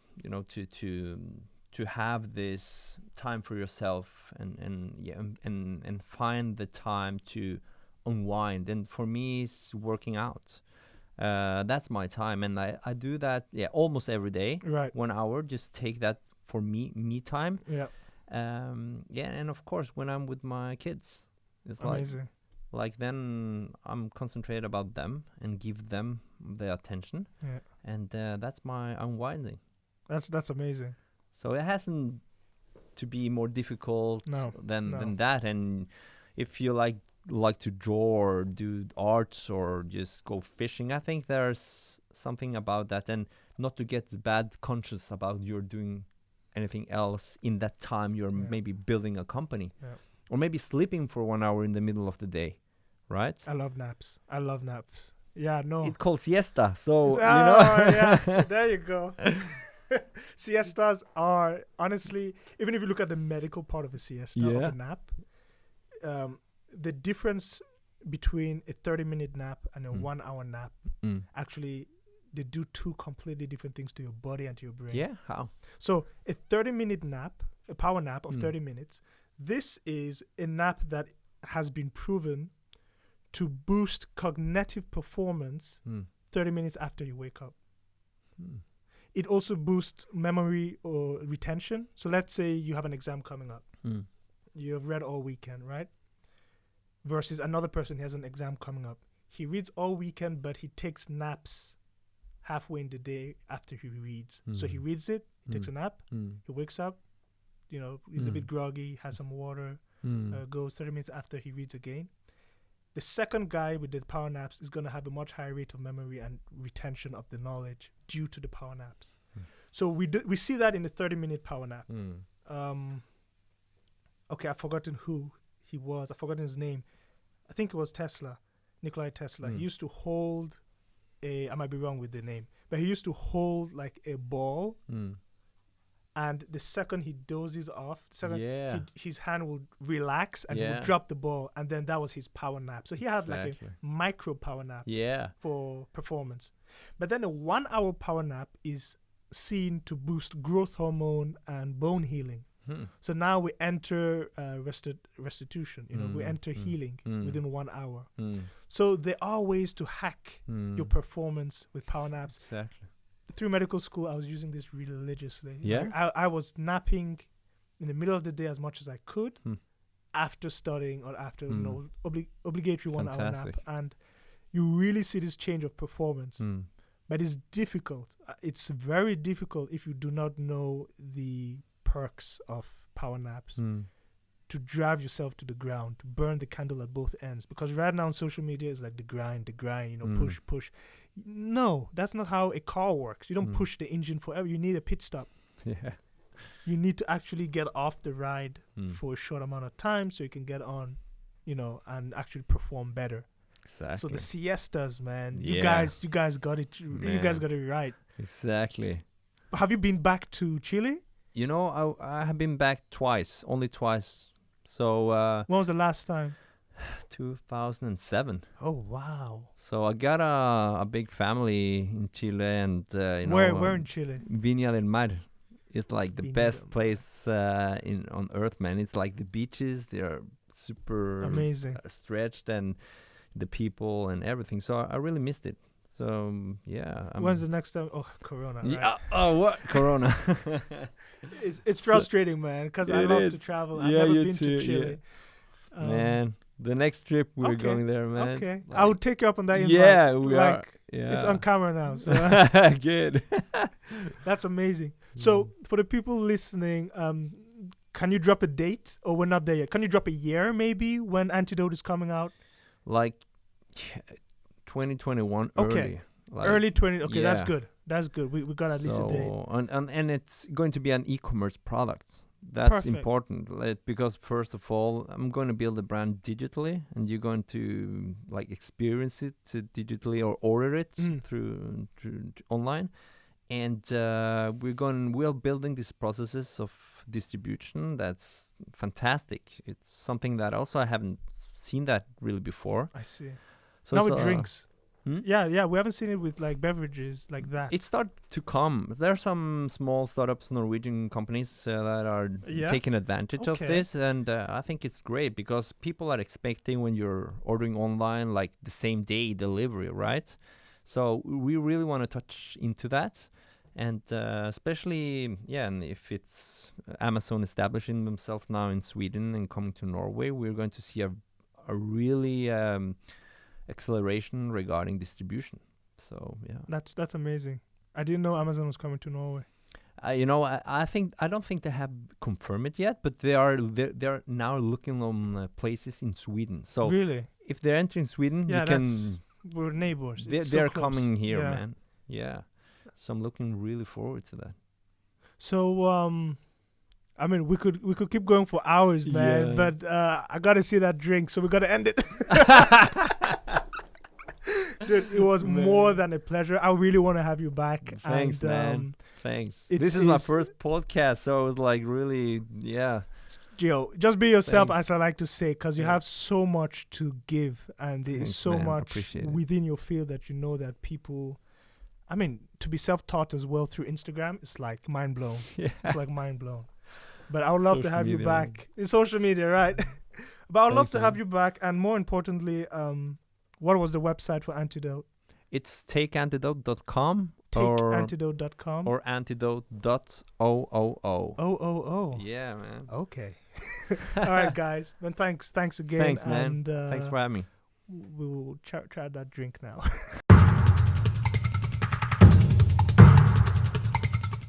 to have this time for yourself and find the time to unwind. And for me, it's working out. That's my time, and I do that almost every day.
Right.
1 hour, just take that for me time.
Yeah.
And of course when I'm with my kids, it's
Amazing.
like then I'm concentrated about them and give them the attention.
Yeah.
And that's my unwinding.
That's amazing.
So it hasn't to be more difficult than that. And if you like to draw or do arts or just go fishing, I think there's something about that, and not to get bad conscious about you're doing anything else in that time. You're maybe building a company, or maybe sleeping for 1 hour in the middle of the day, right?
I love naps. Yeah, no.
It's called siesta, so
yeah, there you go. Siestas are, honestly, even if you look at the medical part of a siesta, of a nap, the difference between a 30-minute nap and a 1 hour nap, actually, they do two completely different things to your body and to your brain.
Yeah, how?
So a 30-minute nap, a power nap of 30 minutes, this is a nap that has been proven to boost cognitive performance 30 minutes after you wake up. It also boosts memory or retention. So let's say you have an exam coming up. You have read all weekend, right? Versus another person who has an exam coming up. He reads all weekend, but he takes naps halfway in the day after he reads. So he reads it, he takes a nap, he wakes up, he's a bit groggy, has some water, goes 30 minutes after he reads again. The second guy with the power naps is going to have a much higher rate of memory and retention of the knowledge due to the power naps. So we see that in the 30-minute power nap. Okay, I've forgotten who he was. I've forgotten his name. I think it was Nikola Tesla. He used to hold I might be wrong with the name, but he used to hold like a ball, and the second he dozes off, his hand will relax and he would drop the ball, and then that was his power nap. So he had like a micro power nap for performance. But then a 1 hour power nap is seen to boost growth hormone and bone healing. So now we enter restitution, we enter healing within 1 hour. So there are ways to hack your performance with power naps.
Exactly.
Through medical school, I was using this religiously.
Yeah.
Like, I was napping in the middle of the day as much as I could after studying or after obligatory 1 hour nap. And you really see this change of performance. But it's difficult. It's very difficult if you do not know the perks of power naps to drive yourself to the ground, to burn the candle at both ends. Because right now on social media is like the grind, push. No, that's not how a car works. You don't push the engine forever. You need a pit stop.
Yeah.
You need to actually get off the ride for a short amount of time so you can get on, and actually perform better.
Exactly.
So the siestas, man, you guys got it.
Man.
You guys got it right.
Exactly.
Have you been back to Chile?
I have been back only twice. So
when was the last time?
2007.
Oh wow!
So I got a big family in Chile, and
where in Chile?
Viña del Mar. It's like the
We need
best
'em,
place in on earth, man. It's like the beaches; they are super
Amazing.
stretched, and the people and everything. So I really missed it. So yeah,
When's the next time? Oh, Corona, right?
yeah. Oh, what Corona?
It's
So-
frustrating, man, because I
It
love
is.
to travel. I've
Yeah,
never
you
been
too,
to Chile.
Man, the next trip we're
okay,
going there, man.
Okay,
Like-
I will take you up on that invite.
Yeah, we are.
like,
Yeah,
It's on camera now, so
good.
that's amazing. So for the people listening, can you drop a date? Or we're not there yet. Can you drop a year maybe when Antidote is coming out?
Like 2021
Okay.
early. Like,
Early 20. Okay, that's
yeah.
good. That's good. We got at least a date.
And it's going to be an e-commerce product. That's
Perfect.
important, like, because first of all, I'm going to build a brand digitally, and you're going to like experience it digitally or order it through online. And we're building these processes of distribution. That's fantastic. It's something that also I haven't seen that really before.
I see.
So
Now
it's,
with drinks.
Hmm?
Yeah, we haven't seen it with like beverages like that.
It started to come. There are some small startups, Norwegian companies that are
Yeah?
taking advantage of
Okay.
this, and I think it's great because people are expecting when you're ordering online like the same day delivery, right? So we really want to touch into that, and especially and if it's Amazon establishing themselves now in Sweden and coming to Norway, we're going to see a really acceleration regarding distribution. So yeah.
That's amazing. I didn't know Amazon was coming to Norway.
I don't think they have confirmed it yet, but they are now looking on places in Sweden. So
Really?
if they're entering Sweden,
Yeah,
you can.
We're neighbors. It's so
They're
close.
coming here,
Yeah.
man. Yeah. So I'm looking really forward to that.
So I mean we could keep going for hours, man,
Yeah.
but I gotta see that drink, so we gotta end it. Dude, it was
Man.
more than a pleasure. I really want to have you back.
Thanks,
and,
man. Thanks.
it
This is my
is-
first podcast, so it was like really, yeah.
Gio, just be yourself,
Thanks.
as I like to say, because you
Yeah.
have so much to give, and there is
Thanks,
so
man. I
much
appreciate it.
within your field that you know that people. I mean, to be self-taught as well through Instagram, it's like mind blown.
Yeah.
It's like mind blown. But I would love to
Social
have you
media, man.
back. It's social media, right? But I would love
Thanks,
to have
man.
you back, and more importantly, what was the website for Antidote?
It's takeantidote.com
Takeantidote.com.
or antidote.oo.
Oh.
Yeah, man.
Okay. All right, guys. Then thanks again.
Thanks, man.
And,
Thanks for having me.
we will try that drink now.